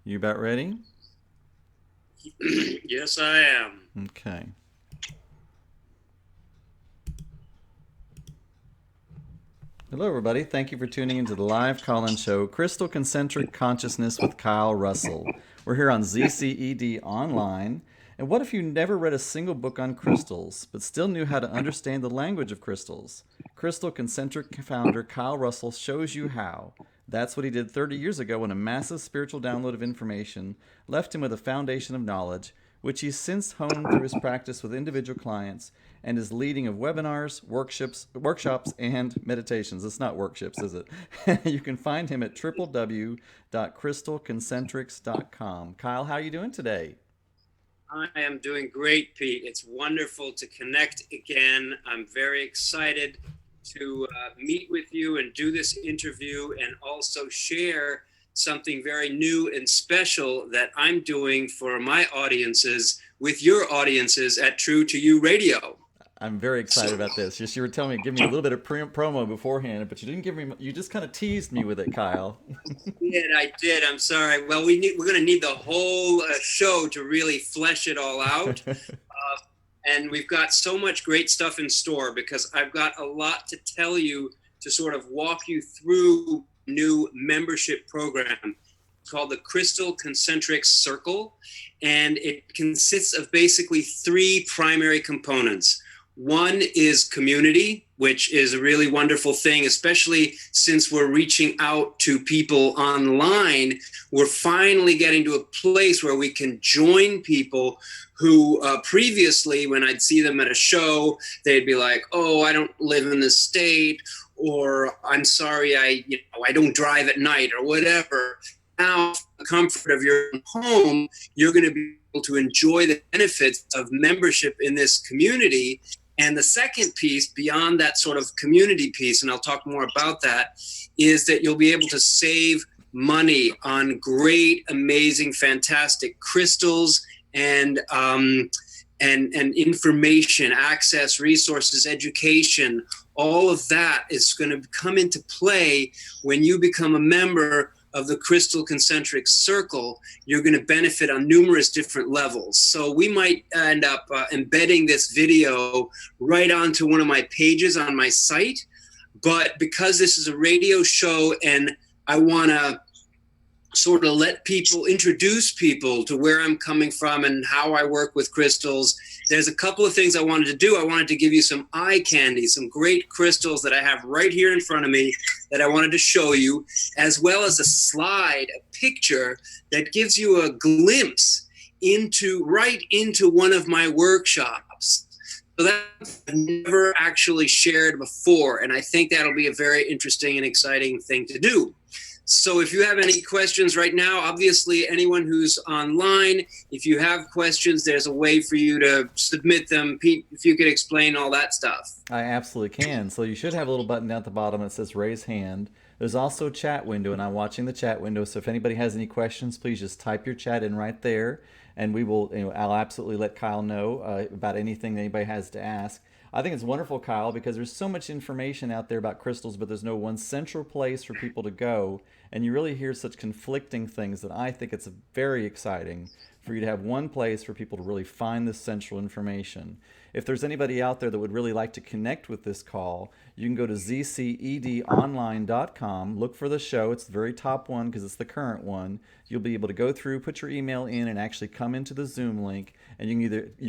You about ready? Yes, I am. Okay. Hello, everybody. Thank you for tuning into the live call-in show, Crystal Concentric Consciousness with Kyle Russell. We're here on ZCED Online. And what if you never read a single book on crystals, but still knew how to understand the language of crystals? Crystal Concentric founder Kyle Russell shows you how. That's what he did 30 years ago when a massive spiritual download of information left him with a foundation of knowledge, which he's since honed through his practice with individual clients and is leading of webinars, workshops, and meditations. It's not workshops, is it? You can find him at www.crystalconcentrics.com. Kyle, how are you doing today? I am doing great, Pete. It's wonderful to connect again. I'm very excited to meet with you and do this interview and also share something very new and special that I'm doing for my audiences with your audiences at True to You Radio. I'm very excited So, about this. Just you were telling me, give me a little bit of promo beforehand, but you didn't give me. You just kind of teased me with it, Kyle. I did. I'm sorry. Well, we're going to need the whole show to really flesh it all out. And we've got so much great stuff in store because I've got a lot to tell you to sort of walk you through new membership program called the Crystal Concentric Circle. And it consists of basically three primary components. One is community, which is a really wonderful thing, especially since we're reaching out to people online. We're finally getting to a place where we can join people who previously, when I'd see them at a show, they'd be like, "Oh, I don't live in this state," or "I'm sorry, I don't drive at night," or whatever. Now, the comfort of your home, you're going to be able to enjoy the benefits of membership in this community. And the second piece, beyond that sort of community piece, and I'll talk more about that, is that you'll be able to save money on great, amazing, fantastic crystals and information, access, resources, education. All of that is going to come into play when you become a member of the Crystal Concentric Circle. You're going to benefit on numerous different levels. So we might end up embedding this video right onto one of my pages on my site. But because this is a radio show and I want to sort of let people introduce people to where I'm coming from and how I work with crystals, there's a couple of things I wanted to do. I wanted to give you some eye candy, some great crystals that I have right here in front of me that I wanted to show you, as well as a slide, a picture that gives you a glimpse right into one of my workshops. So that I've never actually shared before, and I think that'll be a very interesting and exciting thing to do. So if you have any questions right now, obviously anyone who's online, if you have questions, there's a way for you to submit them. Pete, if you could explain all that stuff. I absolutely can. So you should have a little button down at the bottom that says raise hand. There's also a chat window, and I'm watching the chat window. So if anybody has any questions, please just type your chat in right there, and we will. I'll absolutely let Kyle know about anything that anybody has to ask. I think it's wonderful, Kyle, because there's so much information out there about crystals, but there's no one central place for people to go, and you really hear such conflicting things that I think it's very exciting for you to have one place for people to really find this central information. If there's anybody out there that would really like to connect with this call, you can go to zcedonline.com, look for the show. It's the very top one because it's the current one. You'll be able to go through, put your email in, and actually come into the Zoom link. And you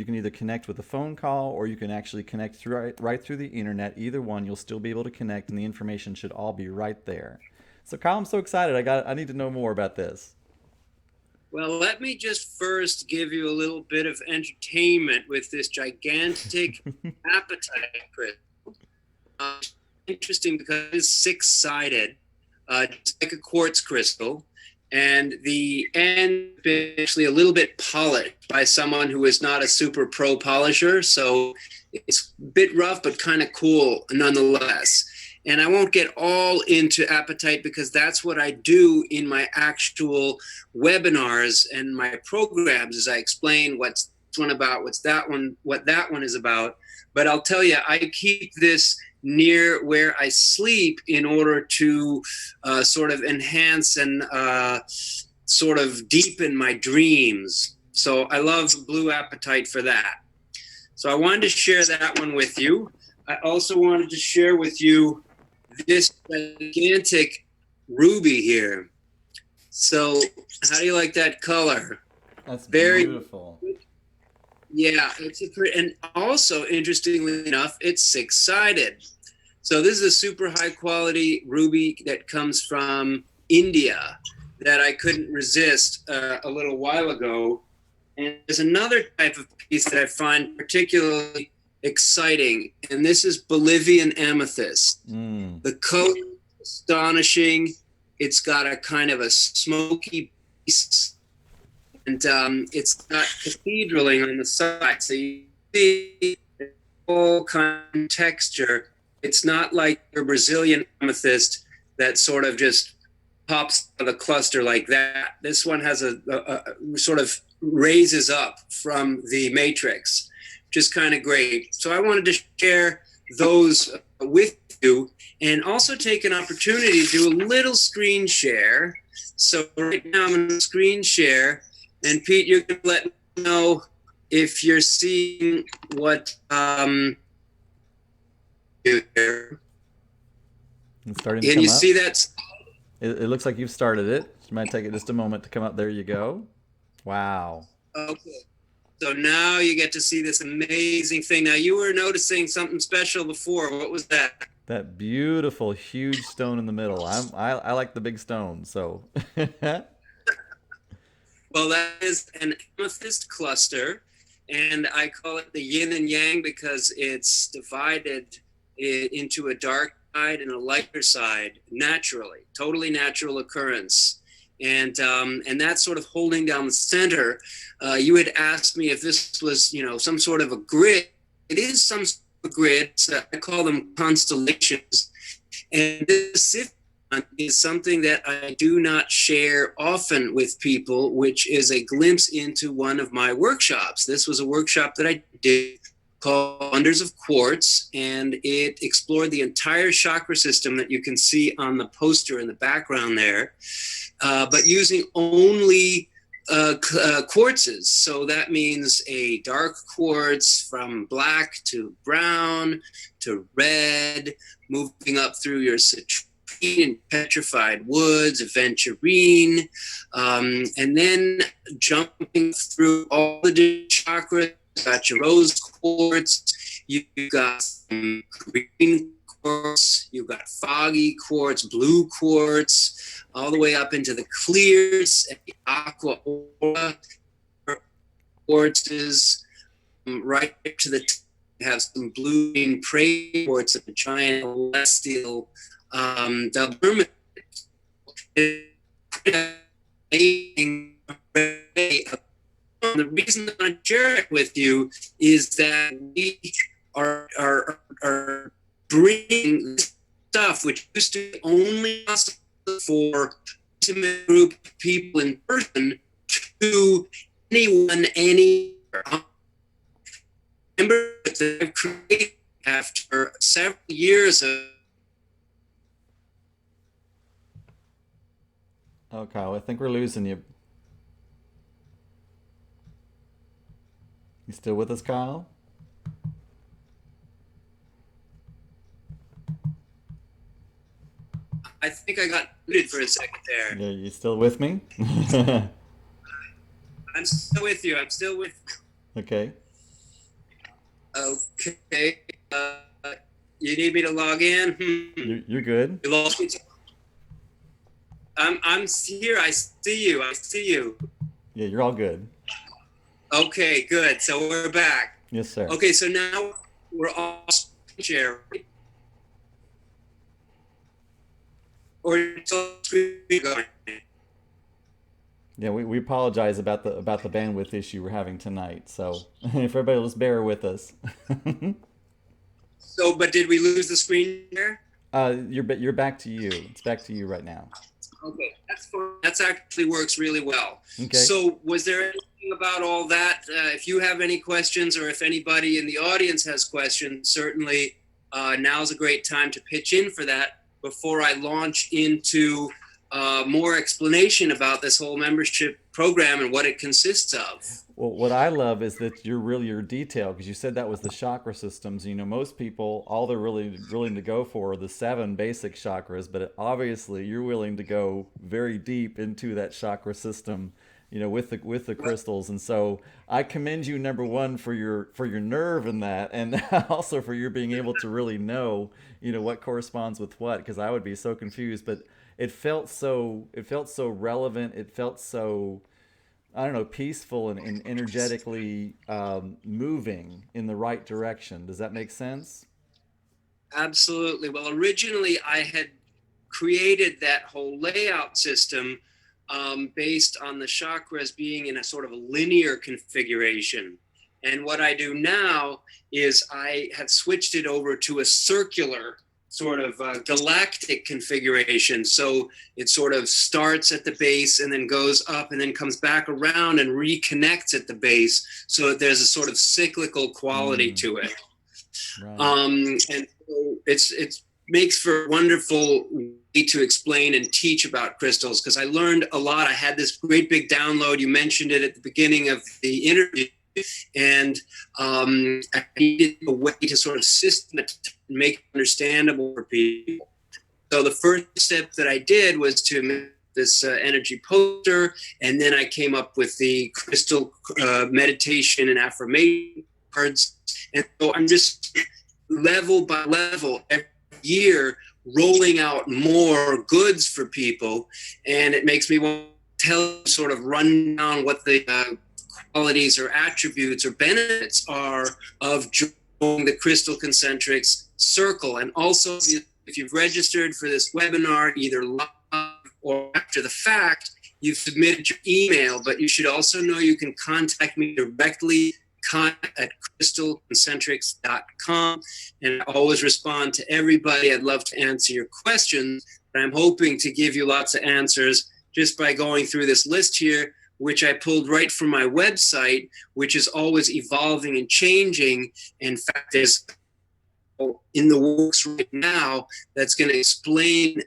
can either connect with a phone call or you can actually connect right through the internet. Either one, you'll still be able to connect, and the information should all be right there. So, Kyle, I'm so excited. I need to know more about this. Well, let me just first give you a little bit of entertainment with this gigantic appetite crystal. Uh, Interesting because it's six-sided, just like a quartz crystal, and the end is actually a little bit polished by someone who is not a super pro polisher, so it's a bit rough but kind of cool nonetheless. And I won't get all into appetite because that's what I do in my actual webinars and my programs, is I explain what's this one about, what that one is about. But I'll tell you, I keep this near where I sleep in order to sort of enhance and sort of deepen my dreams. So I love Blue Apatite for that. So I wanted to share that one with you. I also wanted to share with you this gigantic ruby here. So how do you like that color? That's Very beautiful. Yeah, it's a pretty, and also interestingly enough, it's six-sided. So this is a super high quality ruby that comes from India that I couldn't resist a little while ago. And there's another type of piece that I find particularly exciting, and this is Bolivian amethyst. The color is astonishing. It's got a kind of a smoky base, and it's got cathedraling on the side. So you see the whole kind of texture. It's not like your Brazilian amethyst that sort of just pops out of the cluster like that. This one has a sort of raises up from the matrix, which is kind of great. So I wanted to share those with you and also take an opportunity to do a little screen share. So right now I'm going to screen share, and Pete, you're going to let me know if you're seeing what here. It's starting to Can come you up. see that? It looks like you've started it. It might take it just a moment to come up. There you go. Wow. Okay. So now you get to see this amazing thing. Now you were noticing something special before. What was that? That beautiful, huge stone in the middle. I like the big stone, so. Well, that is an amethyst cluster, and I call it the yin and yang because it's divided into a dark side and a lighter side naturally, totally natural occurrence. And that's sort of holding down the center. You had asked me if this was, some sort of a grid. It is some sort of grid. So I call them constellations. And this is something that I do not share often with people, which is a glimpse into one of my workshops. This was a workshop that I did called Wonders of Quartz, and it explored the entire chakra system that you can see on the poster in the background there, but using only quartzes. So that means a dark quartz from black to brown to red, moving up through your citrine and petrified woods, aventurine, and then jumping through all the different chakras. You got your rose quartz, you got some green quartz, you got foggy quartz, blue quartz, all the way up into the clears and the aqua aura quartzes, right up to the have some blue green prey quartz and a giant celestial the reason that I share it with you is that we are bringing stuff which used to be only possible for intimate group of people in person to anyone, anywhere. Remember that I've created after several years of. Oh, Kyle, I think we're losing you. You still with us, Kyle? I think I got muted for a second there. Yeah, you still with me? I'm still with you. I'm still with you. Okay. Okay. You need me to log in? You're good. You lost me. I'm here. I see you. I see you. Yeah, you're all good. Okay, good. So we're back. Yes, sir. Okay, so now we're all share. Or going. Yeah, we apologize about the bandwidth issue we're having tonight. So if everybody will just bear with us. So, but did we lose the screen there? You're back to you. It's back to you right now. Okay, that's fine. That actually works really well. Okay. So was there anything about all that? If you have any questions, or if anybody in the audience has questions, certainly now's a great time to pitch in for that before I launch into more explanation about this whole membership program and what it consists of. Well, what I love is that you're detailed, because you said that was the chakra systems. You know, most people, all they're really willing to go for are the seven basic chakras, but obviously you're willing to go very deep into that chakra system, you know, with the crystals. And so I commend you, number one, for your nerve in that, and also for your being able to really know, you know, what corresponds with what, because I would be so confused. But it felt so relevant. It felt so, I don't know, peaceful and energetically moving in the right direction. Does that make sense? Absolutely. Well, originally I had created that whole layout system based on the chakras being in a sort of a linear configuration. And what I do now is I have switched it over to a circular sort of galactic configuration. So it sort of starts at the base and then goes up and then comes back around and reconnects at the base. So that there's a sort of cyclical quality to it. Right. And so it makes for a wonderful way to explain and teach about crystals, because I learned a lot. I had this great big download. You mentioned it at the beginning of the interview. And I needed a way to sort of systematize and make it understandable for people. So the first step that I did was to make this energy poster, and then I came up with the crystal meditation and affirmation cards. And so I'm just level by level every year rolling out more goods for people, and it makes me want to tell, sort of run down what the qualities or attributes or benefits are of joining the Crystal Concentrics circle. And also, if you've registered for this webinar, either live or after the fact, you've submitted your email, but you should also know you can contact me directly at crystalconcentrics.com, and I always respond to everybody. I'd love to answer your questions, but I'm hoping to give you lots of answers just by going through this list here, which I pulled right from my website, which is always evolving and changing. In fact, there's in the works right now that's going to explain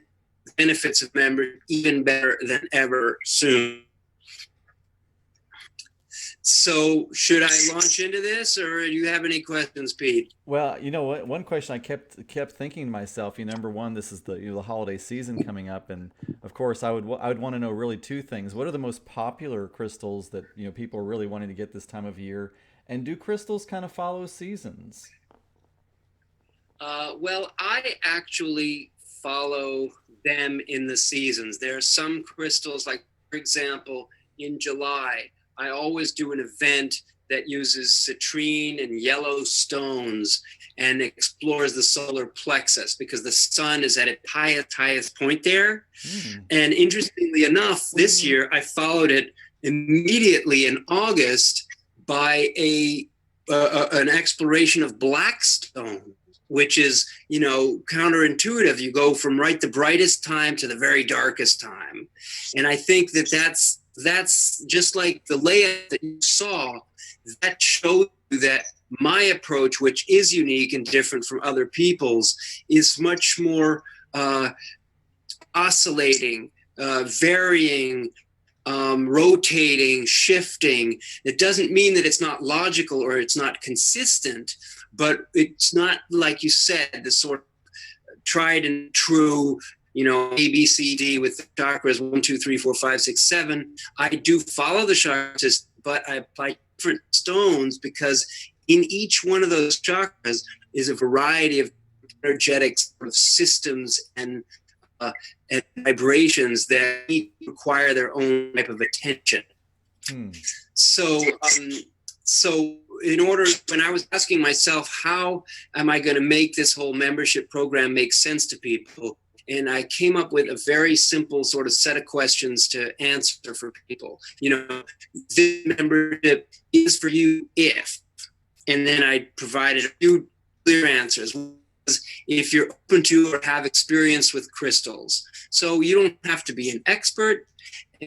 the benefits of membership even better than ever soon. So should I launch into this, or do you have any questions, Pete? Well, you know what? One question I kept thinking to myself. You know, number one, this is the, you know, the holiday season coming up, and of course, I would want to know really two things. What are the most popular crystals that, you know, people are really wanting to get this time of year, and do crystals kind of follow seasons? Well, I actually follow them in the seasons. There are some crystals, like for example, in July, I always do an event that uses citrine and yellow stones and explores the solar plexus, because the sun is at its highest point there. And interestingly enough, this year I followed it immediately in August by an exploration of black stone, which is, you know, counterintuitive. You go from right the brightest time to the very darkest time. And I think that that's just like the layout that you saw, that shows you that my approach, which is unique and different from other people's, is much more oscillating, varying, rotating, shifting. It doesn't mean that it's not logical or it's not consistent, but it's not, like you said, the sort of tried and true, you know, A, B, C, D with the chakras 1, 2, 3, 4, 5, 6, 7. I do follow the chakras, but I apply different stones, because in each one of those chakras is a variety of energetic sort of systems and vibrations that require their own type of attention. So in order, when I was asking myself, how am I going to make this whole membership program make sense to people? And I came up with a very simple sort of set of questions to answer for people. You know, this membership is for you if, and then I provided a few clear answers. If you're open to or have experience with crystals. So you don't have to be an expert,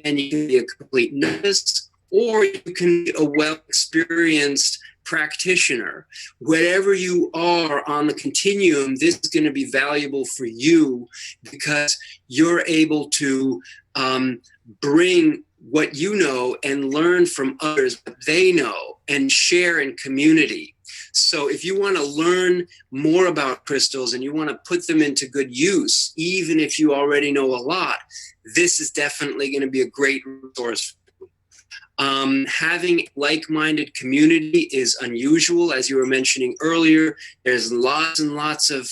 and you can be a complete novice, or you can be a well-experienced practitioner, whatever you are on the continuum, this is going to be valuable for you because you're able to bring what you know and learn from others what they know and share in community. So if you want to learn more about crystals and you want to put them into good use, even if you already know a lot, this is definitely going to be a great resource. Having like-minded community is unusual, as you were mentioning earlier. There's lots and lots of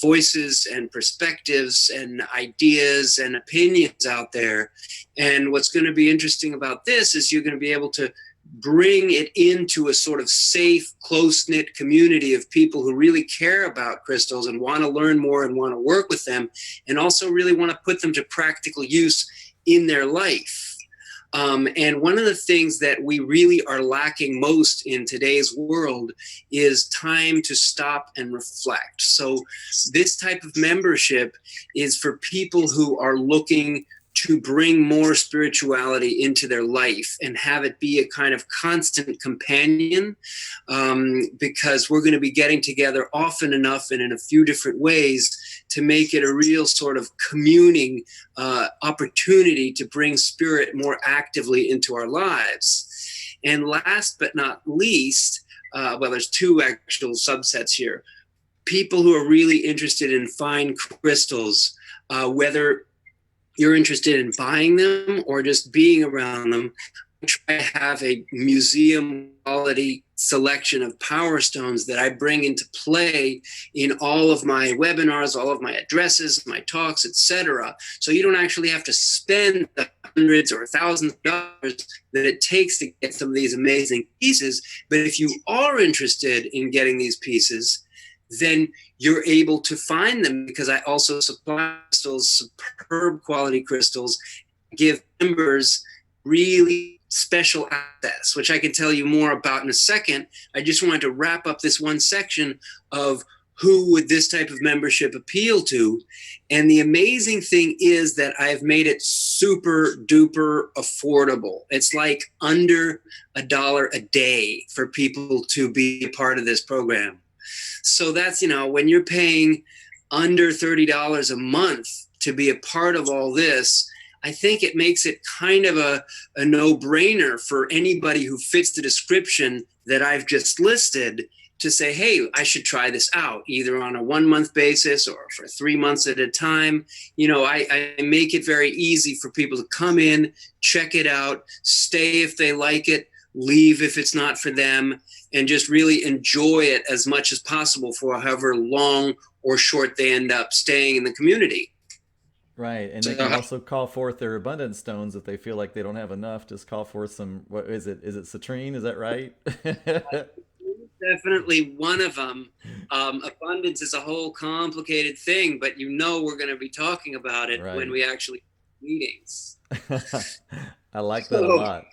voices and perspectives and ideas and opinions out there. And what's going to be interesting about this is you're going to be able to bring it into a sort of safe, close-knit community of people who really care about crystals and want to learn more and want to work with them, and also really want to put them to practical use in their life. And one of the things that we really are lacking most in today's world is time to stop and reflect. So this type of membership is for people who are looking to bring more spirituality into their life and have it be a kind of constant companion, because we're going to be getting together often enough and in a few different ways to make it a real sort of communing opportunity to bring spirit more actively into our lives. And last but not least, well, there's two actual subsets here. People who are really interested in fine crystals, whether you're interested in buying them or just being around them, I try to have a museum quality selection of power stones that I bring into play in all of my webinars, all of my addresses, my talks, etc. So you don't actually have to spend the hundreds or thousands of dollars that it takes to get some of these amazing pieces. But if you are interested in getting these pieces, then you're able to find them, because I also supply crystals, superb quality crystals, give members really special access, which I can tell you more about in a second. I just wanted to wrap up this one section of who would this type of membership appeal to. And the amazing thing is that I've made it super duper affordable. It's like under $1 a day for people to be a part of this program. So that's, when you're paying under $30 a month to be a part of all this, I think it makes it kind of a no-brainer for anybody who fits the description that I've just listed to say, hey, I should try this out, either on a 1-month basis or for 3 months at a time. I make it very easy for people to come in, check it out, stay if they like it, leave if it's not for them, and just really enjoy it as much as possible for however long or short they end up staying in the community. Right, and they can also call forth their abundance stones if they feel like they don't have enough. Just call forth some. What is it? Is it citrine? Is that right? Definitely one of them. Abundance is a whole complicated thing, but we're going to be talking about it when we actually have meetings. I like that a lot.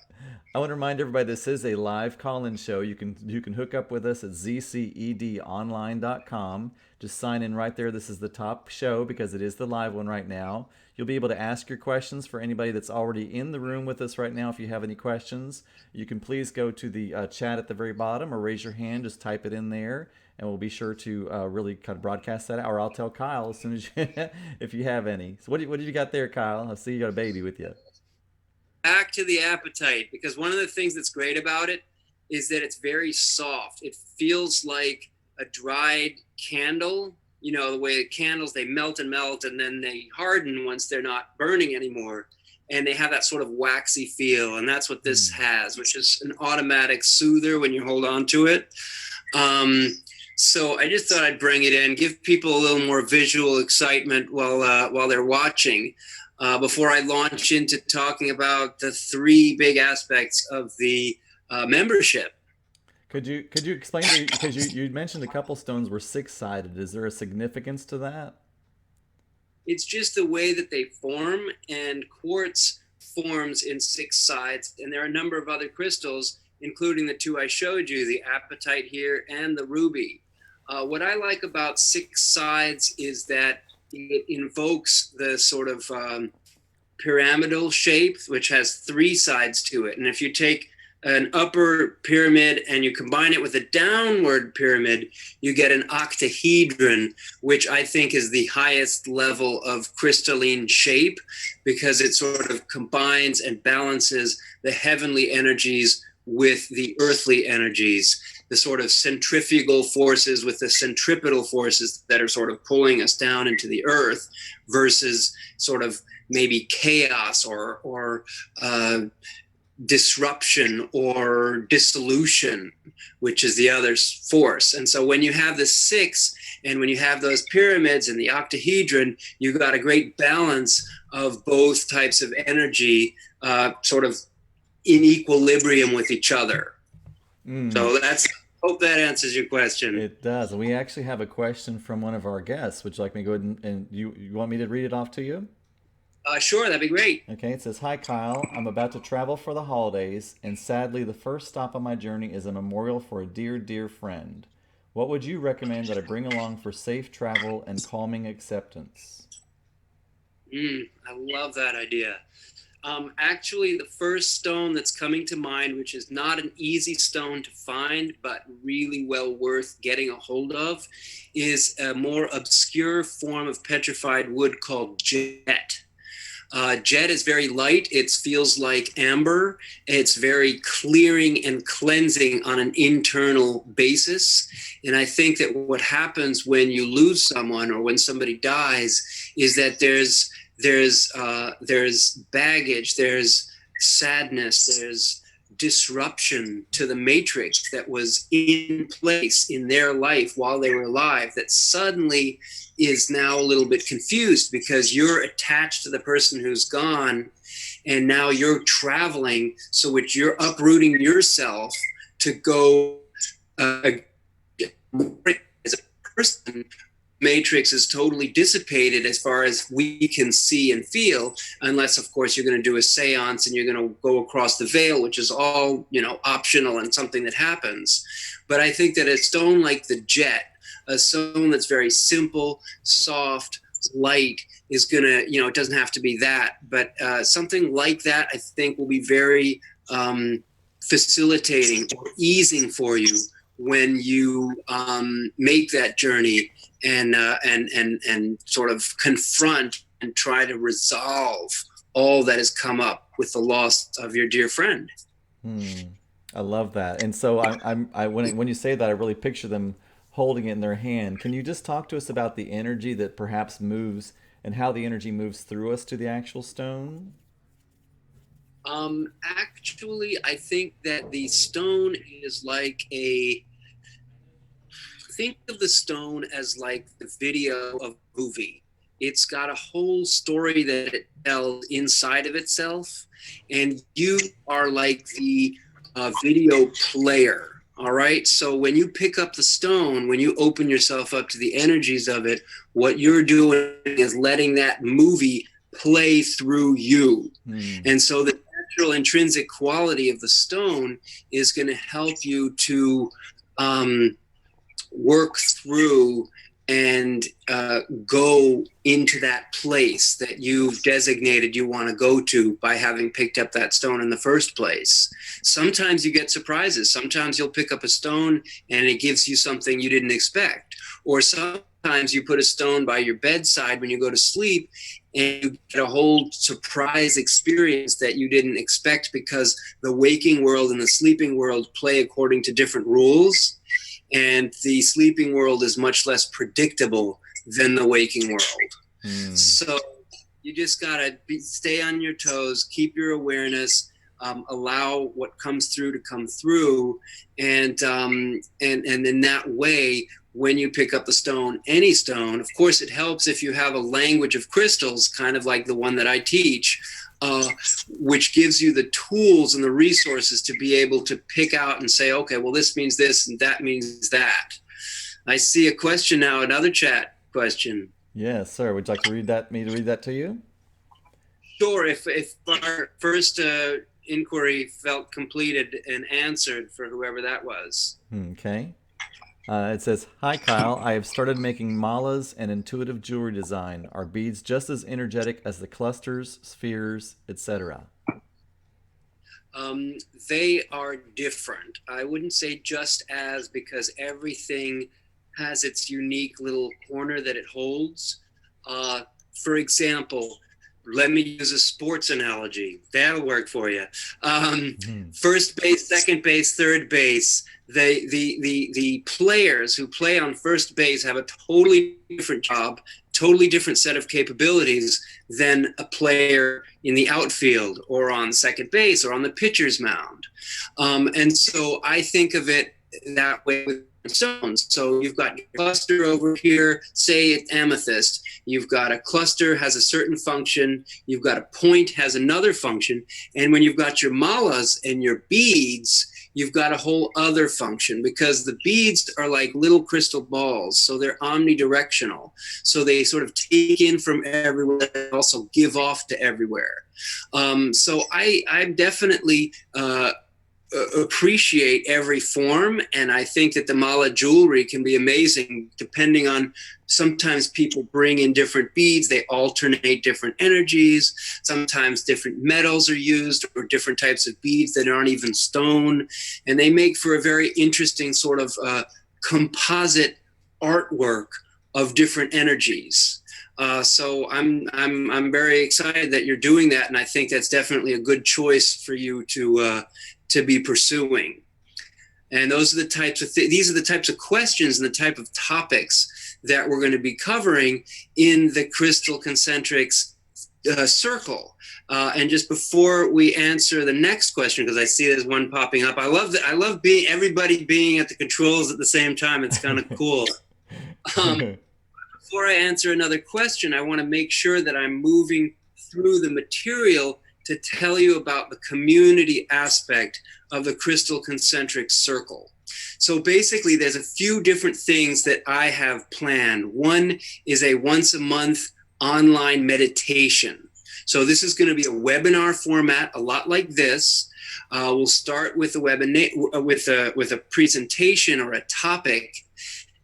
I want to remind everybody this is a live call-in show. You can hook up with us at zcedonline.com. Just sign in right there. This is the top show because it is the live one right now. You'll be able to ask your questions for anybody that's already in the room with us right now. If you have any questions, you can please go to the chat at the very bottom or raise your hand. Just type it in there, and we'll be sure to really kind of broadcast that out. Or I'll tell Kyle as soon as if you have any. So what have you got there, Kyle? I see you got a baby with you. Back to the apatite, because one of the things that's great about it is that it's very soft. It feels like a dried candle. The way candles, they melt and then they harden once they're not burning anymore. And they have that sort of waxy feel. And that's what this has, which is an automatic soother when you hold on to it. So I just thought I'd bring it in, give people a little more visual excitement while they're watching. Before I launch into talking about the 3 big aspects of the membership. Could you explain to me, because you mentioned a couple stones were 6-sided. Is there a significance to that? It's just the way that they form, and quartz forms in 6 sides, and there are a number of other crystals, including the 2 I showed you, the apatite here and the ruby. What I like about 6 sides is that it invokes the sort of pyramidal shape, which has 3 sides to it. And if you take an upper pyramid and you combine it with a downward pyramid, you get an octahedron, which I think is the highest level of crystalline shape because it sort of combines and balances the heavenly energies with the earthly energies, the sort of centrifugal forces with the centripetal forces that are sort of pulling us down into the earth versus sort of maybe chaos or disruption or dissolution, which is the other force. And so when you have the six and when you have those pyramids and the octahedron, you've got a great balance of both types of energy sort of in equilibrium with each other. So that's, hope that answers your question. It does. And we actually have a question from one of our guests. Would you like me to go ahead and you want me to read it off to you? Sure, that'd be great. Okay, it says, "Hi Kyle, I'm about to travel for the holidays, and sadly the first stop on my journey is a memorial for a dear, dear friend. What would you recommend that I bring along for safe travel and calming acceptance?" I love that idea. Actually, the first stone that's coming to mind, which is not an easy stone to find, but really well worth getting a hold of, is a more obscure form of petrified wood called jet. Jet is very light. It feels like amber. It's very clearing and cleansing on an internal basis. And I think that what happens when you lose someone or when somebody dies is that there's baggage, there's sadness, there's disruption to the matrix that was in place in their life while they were alive that suddenly is now a little bit confused because you're attached to the person who's gone and now you're traveling, so which you're uprooting yourself to go as a person. Matrix is totally dissipated as far as we can see and feel, unless of course you're going to do a seance and you're going to go across the veil, which is all, optional and something that happens. But I think that a stone like the jet, a stone that's very simple, soft, light, is going to, it doesn't have to be that, but something like that I think will be very facilitating or easing for you when you make that journey and sort of confront and try to resolve all that has come up with the loss of your dear friend. I love that. And so when you say that, I really picture them holding it in their hand. Can you just talk to us about the energy that perhaps moves and how the energy moves through us to the actual stone? Actually, I think that the stone is like think of the stone as like the video of a movie. It's got a whole story that it tells inside of itself, and you are like the video player. All right. So when you pick up the stone, when you open yourself up to the energies of it, what you're doing is letting that movie play through you. And so the natural intrinsic quality of the stone is going to help you to work through and go into that place that you've designated you want to go to by having picked up that stone in the first place. Sometimes you get surprises. Sometimes you'll pick up a stone and it gives you something you didn't expect. Or sometimes you put a stone by your bedside when you go to sleep and you get a whole surprise experience that you didn't expect because the waking world and the sleeping world play according to different rules. And the sleeping world is much less predictable than the waking world. So you just gotta stay on your toes, keep your awareness, allow what comes through to come through, and in that way, when you pick up the stone, any stone, of course, it helps if you have a language of crystals, kind of like the one that I teach. Which gives you the tools and the resources to be able to pick out and say, okay, well, this means this and that means that. I see a question now, another chat question. Yes, sir. Would you like to read that? Me to read that to you? Sure. If our first inquiry felt completed and answered for whoever that was. Okay. It says, "Hi Kyle, I have started making malas and intuitive jewelry design. Are beads just as energetic as the clusters, spheres, etc.?" Um, they are different. I wouldn't say just as, because everything has its unique little corner that it holds. Uh, for example, let me use a sports analogy. That'll work for you. Mhm. First base, second base, third base. The players who play on first base have a totally different job, totally different set of capabilities than a player in the outfield or on second base or on the pitcher's mound. And so I think of it that way with stones. So you've got your cluster over here, say it's amethyst. You've got a cluster has a certain function. You've got a point has another function. And when you've got your malas and your beads, you've got a whole other function, because the beads are like little crystal balls. So they're omnidirectional. So they sort of take in from everywhere and also give off to everywhere. So I'm definitely appreciate every form, and I think that the mala jewelry can be amazing depending on, sometimes people bring in different beads, they alternate different energies, sometimes different metals are used or different types of beads that aren't even stone, and they make for a very interesting sort of composite artwork of different energies. So I'm very excited that you're doing that, and I think that's definitely a good choice for you to be pursuing. And those are the types of these are the types of questions and the type of topics that we're going to be covering in the Crystal Concentrics circle. And just before we answer the next question, because I see there's one popping up, I love that. I love being everybody being at the controls at the same time. It's kind of cool. Before I answer another question, I want to make sure that I'm moving through the material to tell you about the community aspect of the Crystal Concentric Circle. So basically, there's a few different things that I have planned. One is a once a month online meditation. So this is going to be a webinar format, a lot like this. We'll start with a webinar with a presentation or a topic,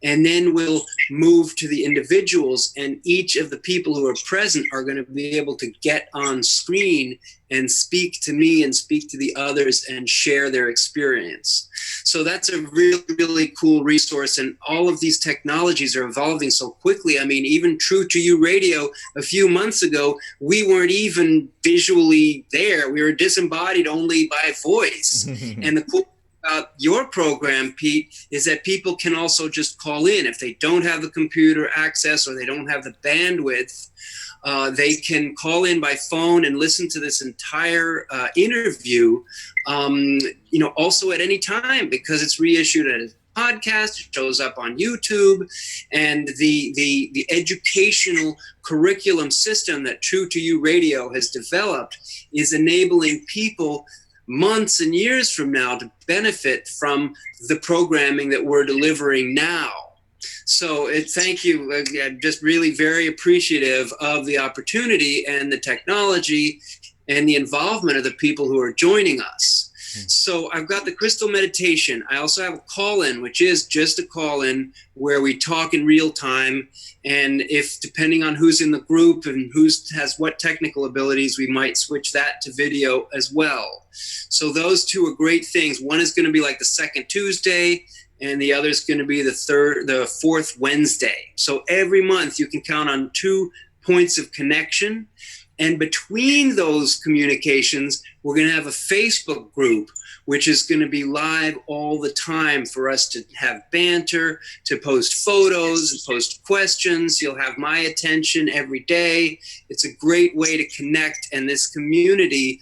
and then we'll move to the individuals, and each of the people who are present are going to be able to get on screen and speak to me and speak to the others and share their experience. So that's a really, really cool resource, and all of these technologies are evolving so quickly. I mean, even True to You Radio a few months ago, we weren't even visually there. We were disembodied only by voice. And the cool about your program, Pete, is that people can also just call in. If they don't have the computer access or they don't have the bandwidth, they can call in by phone and listen to this entire interview, also at any time, because it's reissued as a podcast, it shows up on YouTube, and the educational curriculum system that True to You Radio has developed is enabling people months and years from now to benefit from the programming that we're delivering now. So thank you. I'm just really very appreciative of the opportunity and the technology and the involvement of the people who are joining us. So I've got the crystal meditation. I also have a call-in, which is just a call-in where we talk in real time. And if, depending on who's in the group and who has what technical abilities, we might switch that to video as well. So those two are great things. One is going to be like the second Tuesday, and the other is going to be the fourth Wednesday. So every month you can count on 2 points of connection. And between those communications, we're going to have a Facebook group, which is going to be live all the time for us to have banter, to post photos and post questions. You'll have my attention every day. It's a great way to connect. And this community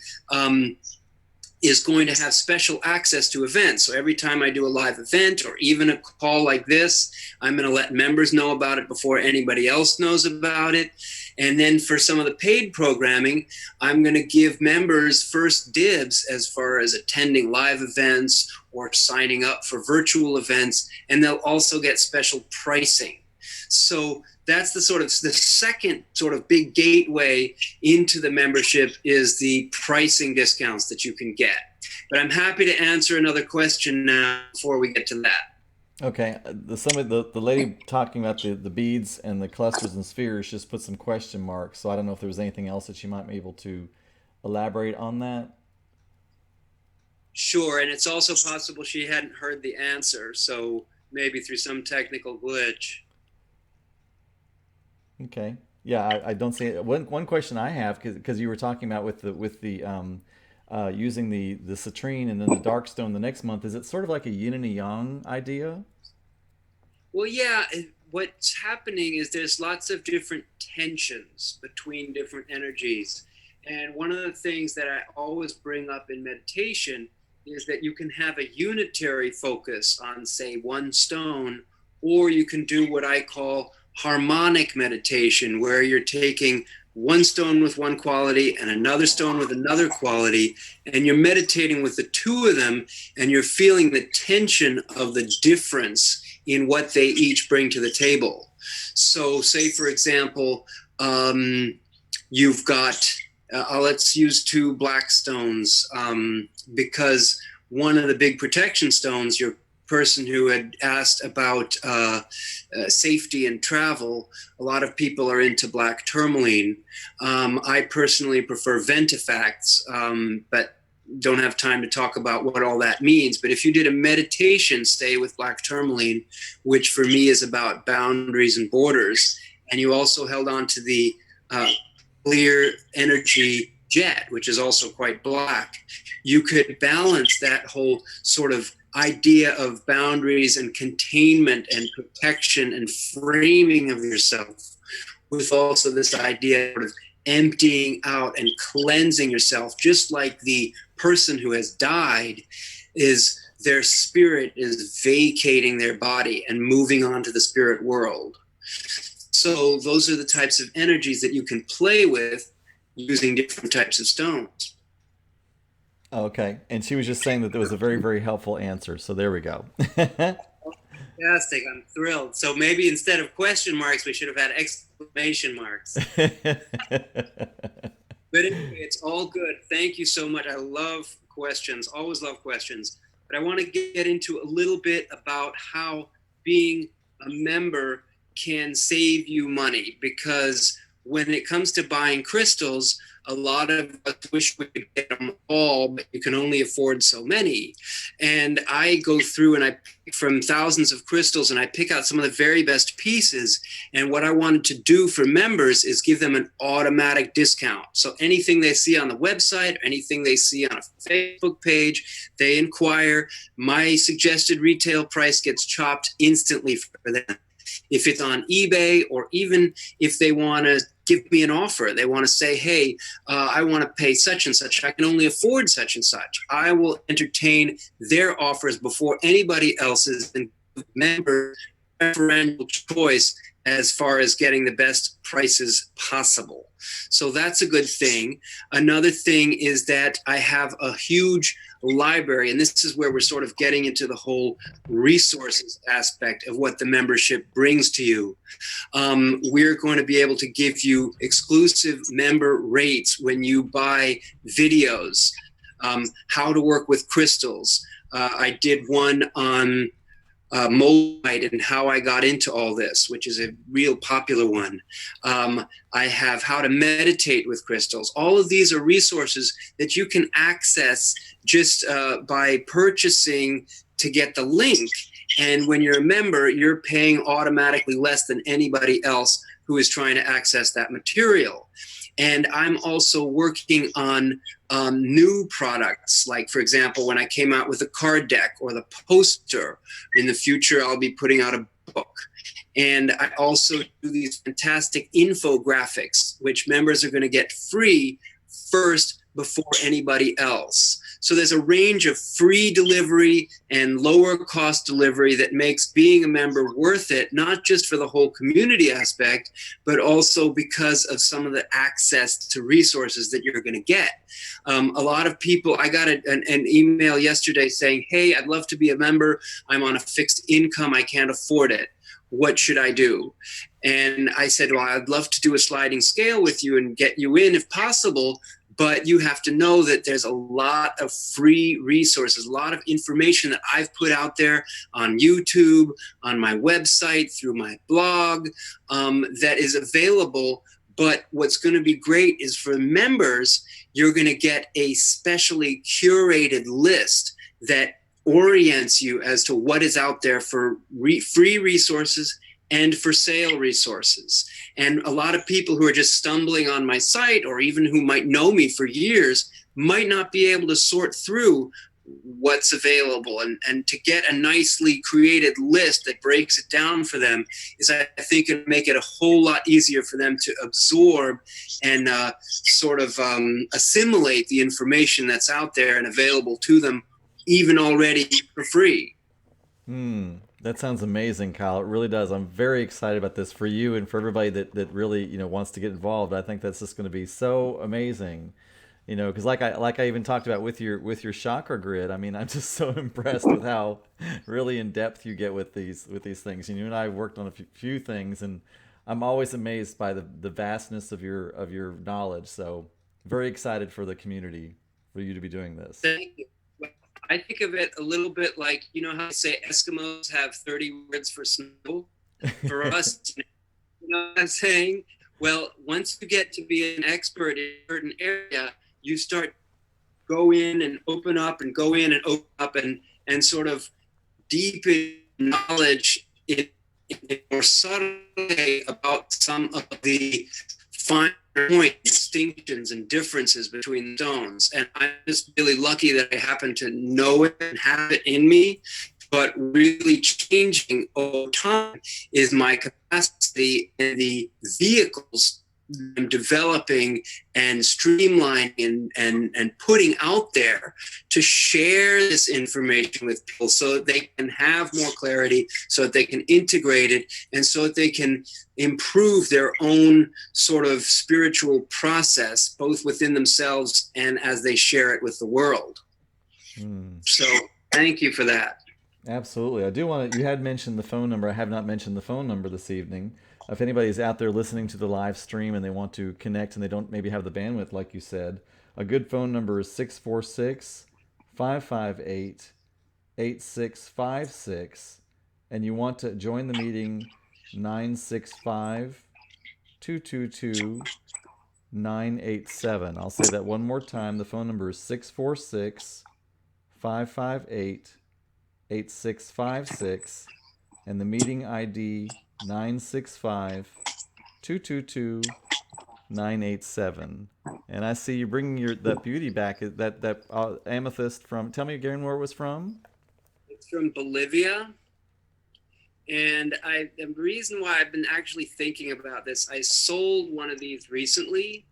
is going to have special access to events. So every time I do a live event or even a call like this, I'm going to let members know about it before anybody else knows about it. And then for some of the paid programming, I'm going to give members first dibs as far as attending live events or signing up for virtual events, and they'll also get special pricing. So that's the second sort of big gateway into the membership, is the pricing discounts that you can get. But I'm happy to answer another question now before we get to that. Okay, the lady talking about the beads and the clusters and spheres just put some question marks, so I don't know if there was anything else that you might be able to elaborate on that. Sure, and it's also possible she hadn't heard the answer, so maybe through some technical glitch. Okay. Yeah, I don't see it. One question I have, because you were talking about with the using the citrine and then the dark stone the next month, is it sort of like a yin and a yang idea? Well, yeah, what's happening is there's lots of different tensions between different energies. And one of the things that I always bring up in meditation is that you can have a unitary focus on, say, one stone, or you can do what I call harmonic meditation, where you're taking one stone with one quality and another stone with another quality, and you're meditating with the two of them, and you're feeling the tension of the difference in what they each bring to the table. So, say, for example, you've got, let's use two black stones, because one of the big protection stones, your person who had asked about safety and travel, a lot of people are into black tourmaline. I personally prefer Ventifax, but don't have time to talk about what all that means. But if you did a meditation, say with black tourmaline, which for me is about boundaries and borders, and you also held on to the clear energy jet, which is also quite black, you could balance that whole sort of idea of boundaries and containment and protection and framing of yourself with also this idea of emptying out and cleansing yourself, just like the person who has died is their spirit is vacating their body and moving on to the spirit world. So those are the types of energies that you can play with using different types of stones. Okay. And she was just saying that there was a very, very helpful answer. So there we go. Fantastic. I'm thrilled. So maybe instead of question marks, we should have had exclamation marks. But anyway, it's all good. Thank you so much. I love questions, always love questions. But I want to get into a little bit about how being a member can save you money, because when it comes to buying crystals, a lot of us wish we could get them all, but you can only afford so many. And I go through and I pick from thousands of crystals and I pick out some of the very best pieces. And what I wanted to do for members is give them an automatic discount. So anything they see on the website, anything they see on a Facebook page, they inquire, my suggested retail price gets chopped instantly for them. If it's on eBay, or even if they want to give me an offer, they want to say, hey, I want to pay such and such, I can only afford such and such, I will entertain their offers before anybody else's, and member preferential choice as far as getting the best prices possible. So that's a good thing. Another thing is that I have a huge library, and this is where we're sort of getting into the whole resources aspect of what the membership brings to you. We're going to be able to give you exclusive member rates when you buy videos, how to work with crystals. I did one on Moldite and how I got into all this, which is a real popular one. I have how to meditate with crystals. All of these are resources that you can access just by purchasing to get the link. And when you're a member, you're paying automatically less than anybody else who is trying to access that material. And I'm also working on new products. Like, for example, when I came out with the card deck or the poster, in the future, I'll be putting out a book. And I also do these fantastic infographics, which members are going to get free first before anybody else. So there's a range of free delivery and lower cost delivery that makes being a member worth it, not just for the whole community aspect, but also because of some of the access to resources that you're going to get. A lot of people, I got an email yesterday saying, hey, I'd love to be a member. I'm on a fixed income. I can't afford it. What should I do? And I said, well, I'd love to do a sliding scale with you and get you in if possible. But you have to know that there's a lot of free resources, a lot of information that I've put out there on YouTube, on my website, through my blog, that is available. But what's going to be great is for members, you're going to get a specially curated list that orients you as to what is out there for free resources and for sale resources. And a lot of people who are just stumbling on my site, or even who might know me for years, might not be able to sort through what's available, and to get a nicely created list that breaks it down for them is, I think, going to make it a whole lot easier for them to absorb and assimilate the information that's out there and available to them, even already for free. That sounds amazing, Kyle. It really does. I'm very excited about this for you and for everybody that really, wants to get involved. I think that's just going to be so amazing. Because like I even talked about with your chakra grid. I mean, I'm just so impressed with how really in depth you get with these things. And you and I worked on a few things, and I'm always amazed by the vastness of your knowledge. So very excited for the community, for you to be doing this. Thank you. I think of it a little bit like, how they say Eskimos have 30 words for snow? For us, you know what I'm saying? Well, once you get to be an expert in a certain area, you start go in and open up and go in and open up and sort of deepen knowledge in more subtle way about some of the fine point distinctions and differences between the stones. And I'm just really lucky that I happen to know it and have it in me. But really changing over time is my capacity and the vehicles I'm developing and streamlining and putting out there to share this information with people so that they can have more clarity, so that they can integrate it, and so that they can improve their own sort of spiritual process, both within themselves and as they share it with the world. So thank you for that. Absolutely. I do want to, you had mentioned the phone number. I have not mentioned the phone number this evening. If anybody's out there listening to the live stream and they want to connect and they don't maybe have the bandwidth, like you said, a good phone number is 646-558-8656. And you want to join the meeting, 965-222-987. I'll say that one more time. The phone number is 646-558-8656, and the meeting ID 965-222-987. And I see you bringing that beauty back. That amethyst from. Tell me again where it was from. It's from Bolivia, and the reason why I've been actually thinking about this, I sold one of these recently,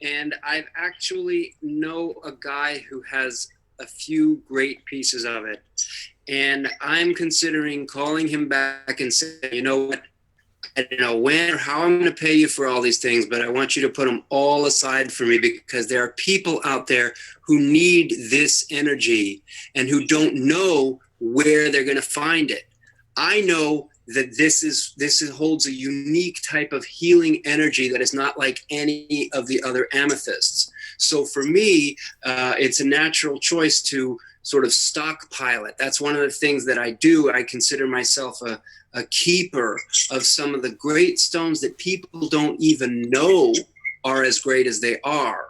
and I've actually know a guy who has a few great pieces of it. And I'm considering calling him back and saying, you know what, I don't know when or how I'm going to pay you for all these things, but I want you to put them all aside for me, because there are people out there who need this energy and who don't know where they're going to find it. I know that this holds a unique type of healing energy that is not like any of the other amethysts. So for me, it's a natural choice to sort of stockpile it. That's one of the things that I do. I consider myself a keeper of some of the great stones that people don't even know are as great as they are.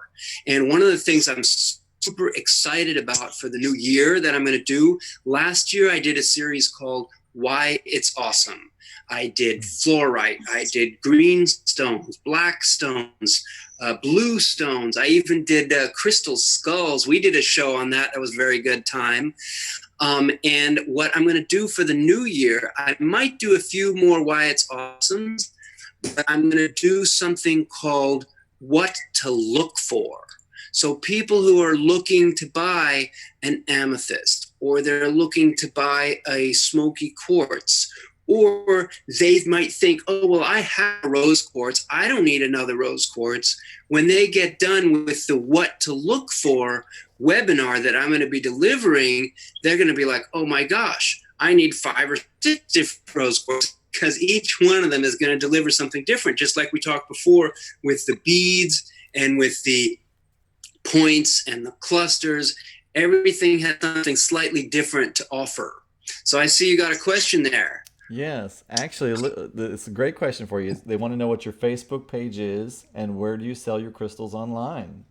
And one of the things I'm super excited about for the new year that I'm going to do, last year I did a series called Why It's Awesome. I did fluorite, I did green stones, black stones, blue stones. I even did crystal skulls. We did a show on that. That was a very good time. And what I'm going to do for the new year, I might do a few more Why It's Awesomes, but I'm going to do something called What to Look For. So people who are looking to buy an amethyst, or they're looking to buy a smoky quartz, or they might think, oh, well, I have a rose quartz. I don't need another rose quartz. When they get done with the What to Look For webinar that I'm going to be delivering, they're going to be like, oh, my gosh, I need 5 or 6 different rose quartz, because each one of them is going to deliver something different, just like we talked before with the beads and with the points and the clusters. Everything has something slightly different to offer. So I see you got a question there. Yes, actually, it's a great question for you. They want to know what your Facebook page is and where do you sell your crystals online?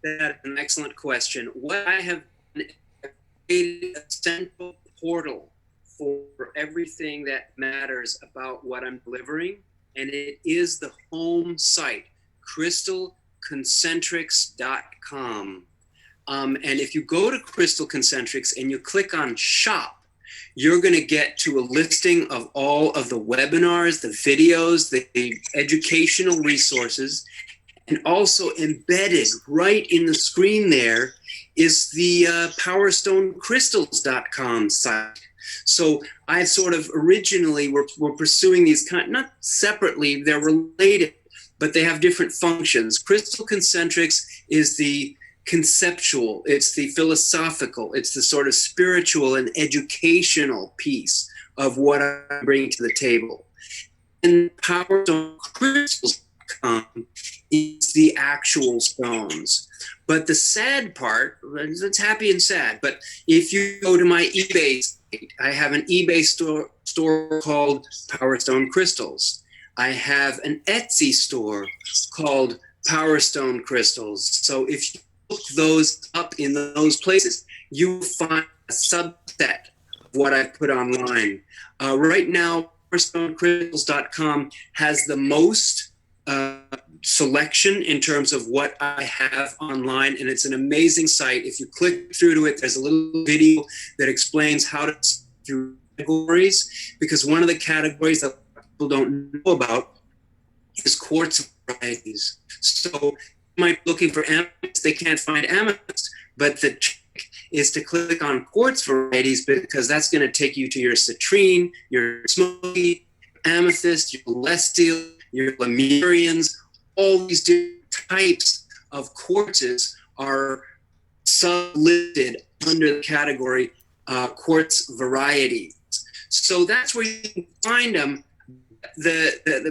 That's an excellent question. What I have created a central portal for everything that matters about what I'm delivering. And it is the home site, crystalconcentrics.com. And if you go to Crystal Concentrics and you click on shop, you're going to get to a listing of all of the webinars, the videos, the educational resources, and also embedded right in the screen there is the powerstonecrystals.com site. So I sort of originally were pursuing these not separately, they're related, but they have different functions. Crystal Concentrics is the conceptual, it's the philosophical, it's the sort of spiritual and educational piece of what I'm bringing to the table. And powerstonecrystals.com is the actual stones. But the sad part, it's happy and sad, but if you go to my eBay site, I have an eBay store called Powerstone Crystals. I have an Etsy store called Powerstone Crystals. So if you look those up in those places, you will find a subset of what I put online. Right now, PowerstoneCrystals.com has the most selection in terms of what I have online, and it's an amazing site. If you click through to it, there's a little video that explains how to do categories, because one of the categories that people don't know about is quartz varieties. So you might be looking for amethyst, they can't find amethyst, but the trick is to click on quartz varieties, because that's going to take you to your citrine, your smoky, amethyst, your celestial, your Lemurians. All these different types of quartzes are sublisted under the category quartz varieties. So that's where you can find them.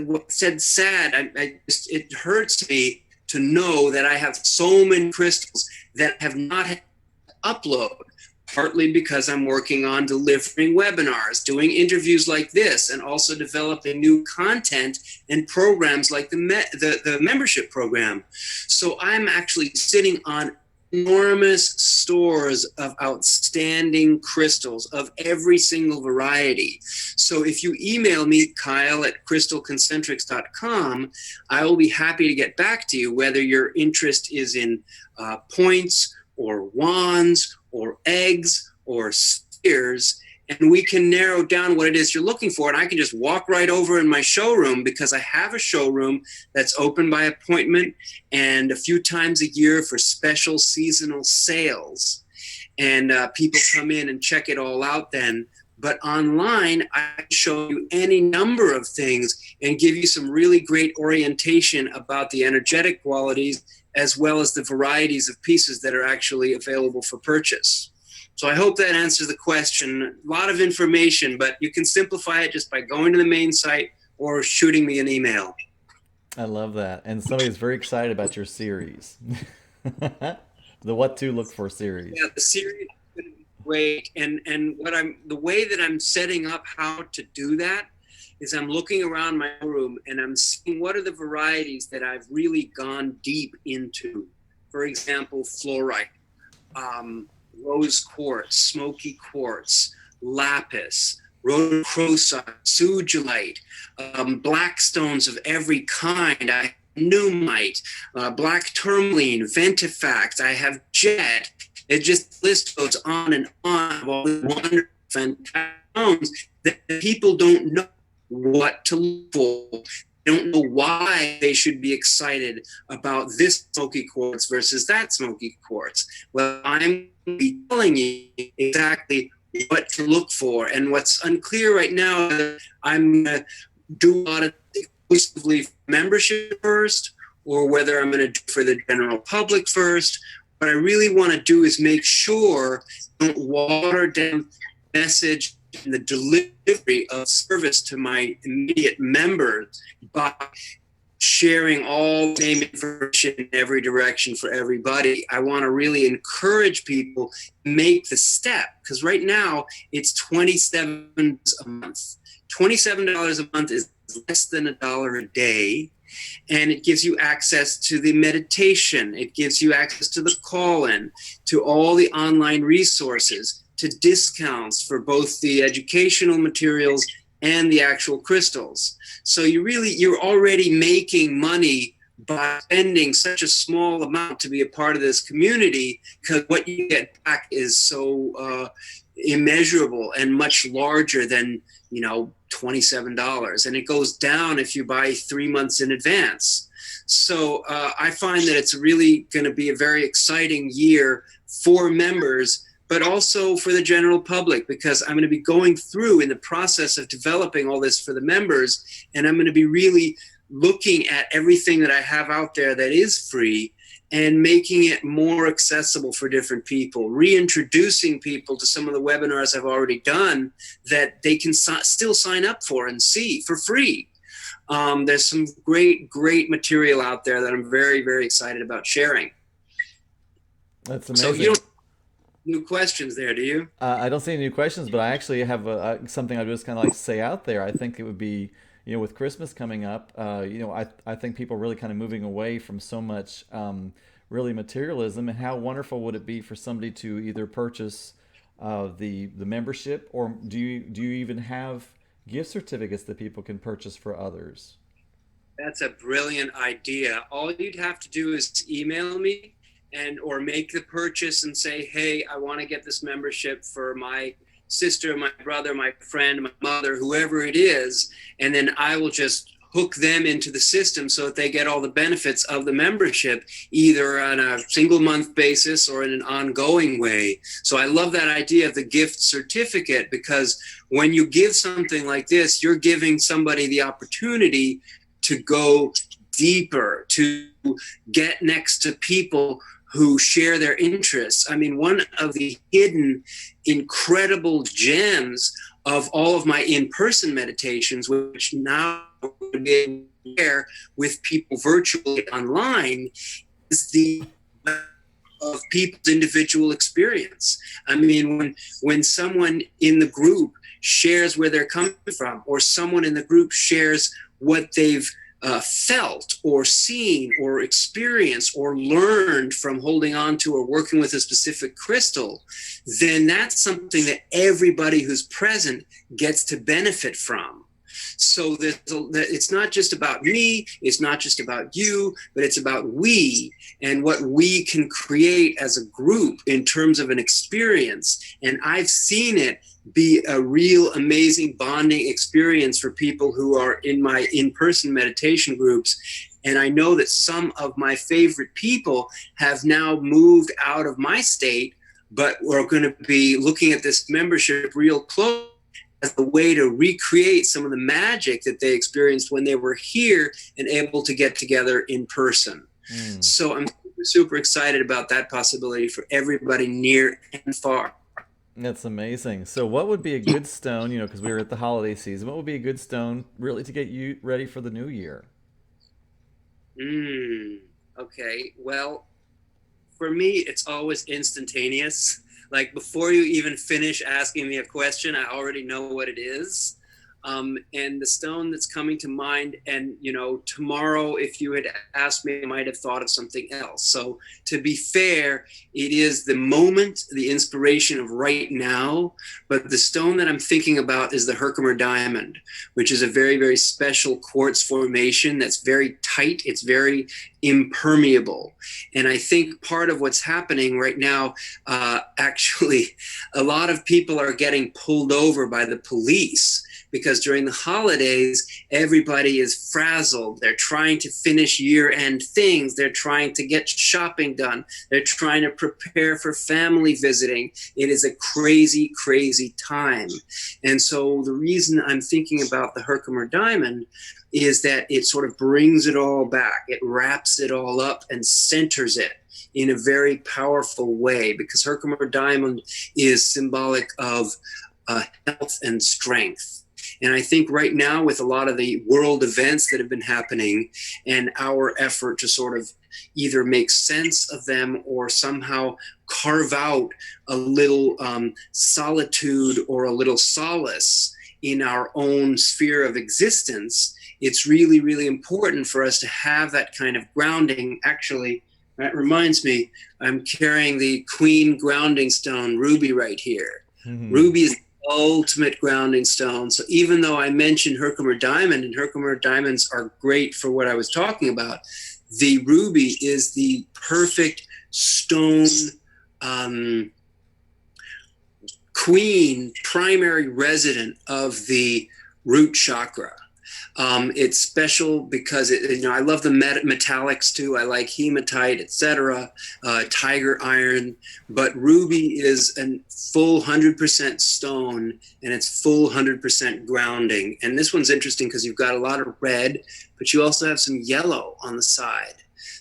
What said sad, it hurts me to know that I have so many crystals that have not had to upload, partly because I'm working on delivering webinars, doing interviews like this, and also developing new content and programs like the membership program. So I'm actually sitting on enormous stores of outstanding crystals of every single variety. So if you email me, Kyle@crystalconcentrics.com, I will be happy to get back to you, whether your interest is in points or wands or eggs or spheres, and we can narrow down what it is you're looking for. And I can just walk right over in my showroom, because I have a showroom that's open by appointment and a few times a year for special seasonal sales. And people come in and check it all out then. But online, I can show you any number of things and give you some really great orientation about the energetic qualities, as well as the varieties of pieces that are actually available for purchase. So I hope that answers the question. A lot of information, but you can simplify it just by going to the main site or shooting me an email. I love that. And somebody's very excited about your series. The What to Look For series. Yeah, the series is going to be great. And the way that I'm setting up how to do that is I'm looking around my room and I'm seeing what are the varieties that I've really gone deep into. For example, fluorite, rose quartz, smoky quartz, lapis, rhodochrosite, sugilite, black stones of every kind. I have pneumite, black tourmaline, ventifact. I have jet. It just list goes on and on of all the wonderful, fantastic stones that people don't know what to look for. They don't know why they should be excited about this smoky quartz versus that smoky quartz. Well, I'm going to be telling you exactly what to look for. And what's unclear right now, I'm going to do a lot of exclusively membership first, or whether I'm going to do for the general public first. What I really want to do is make sure I don't water down the message and the delivery of service to my immediate members by sharing all the same information in every direction for everybody. I want to really encourage people to make the step, because right now it's $27 a month. $27 a month is less than $1 a day. And it gives you access to the meditation. It gives you access to the call-in, to all the online resources. to discounts for both the educational materials and the actual crystals. So you're already making money by spending such a small amount to be a part of this community, because what you get back is so immeasurable and much larger than, $27. And it goes down if you buy 3 months in advance. So I find that it's really going to be a very exciting year for members, but also for the general public, because I'm going to be going through in the process of developing all this for the members, and I'm going to be really looking at everything that I have out there that is free and making it more accessible for different people, reintroducing people to some of the webinars I've already done that they can still sign up for and see for free. There's some great material out there that I'm very, very excited about sharing. That's amazing. So you don't new questions there, do you? I don't see any new questions, but I actually have something I just kind of like to say out there. I think it would be, with Christmas coming up, I think people are really kind of moving away from so much really materialism. And how wonderful would it be for somebody to either purchase the membership, or do you even have gift certificates that people can purchase for others? That's a brilliant idea. All you'd have to do is email me or make the purchase and say, hey, I want to get this membership for my sister, my brother, my friend, my mother, whoever it is. And then I will just hook them into the system so that they get all the benefits of the membership, either on a single month basis or in an ongoing way. So I love that idea of the gift certificate, because when you give something like this, you're giving somebody the opportunity to go deeper, to get next to people who share their interests. I mean, one of the hidden incredible gems of all of my in-person meditations, which now we're able to share with people virtually online, is the of people's individual experience. I mean, when someone in the group shares where they're coming from, or someone in the group shares what they've felt or seen or experienced or learned from holding on to or working with a specific crystal, then that's something that everybody who's present gets to benefit from. So it's not just about me, it's not just about you, but it's about we and what we can create as a group in terms of an experience. And I've seen it be a real amazing bonding experience for people who are in my in-person meditation groups. And I know that some of my favorite people have now moved out of my state, but we're going to be looking at this membership real close as a way to recreate some of the magic that they experienced when they were here and able to get together in person. So I'm super excited about that possibility for everybody near and far. That's amazing. So what would be a good stone, because we were at the holiday season, what would be a good stone really to get you ready for the new year? Okay. Well, for me, it's always instantaneous. Like, before you even finish asking me a question, I already know what it is. And the stone that's coming to mind, and tomorrow, if you had asked me, I might have thought of something else. So to be fair, it is the moment, the inspiration of right now. But the stone that I'm thinking about is the Herkimer diamond, which is a very, very special quartz formation that's very tight. It's very impermeable. And I think part of what's happening right now, actually, a lot of people are getting pulled over by the police, because during the holidays, everybody is frazzled. They're trying to finish year-end things. They're trying to get shopping done. They're trying to prepare for family visiting. It is a crazy, crazy time. And so the reason I'm thinking about the Herkimer diamond is that it sort of brings it all back. It wraps it all up and centers it in a very powerful way, because Herkimer diamond is symbolic of health and strength. And I think right now, with a lot of the world events that have been happening and our effort to sort of either make sense of them or somehow carve out a little solitude or a little solace in our own sphere of existence, it's really, really important for us to have that kind of grounding. Actually, that reminds me, I'm carrying the Queen grounding stone ruby right here. Hmm. Ruby is the ultimate grounding stone. So even though I mentioned Herkimer diamond, and Herkimer diamonds are great for what I was talking about, the ruby is the perfect stone um, queen, primary resident of the root chakra. It's special because I love the metallics too. I like hematite, etc., tiger iron, but ruby is a full 100% stone and it's full 100% grounding. And this one's interesting because you've got a lot of red, but you also have some yellow on the side.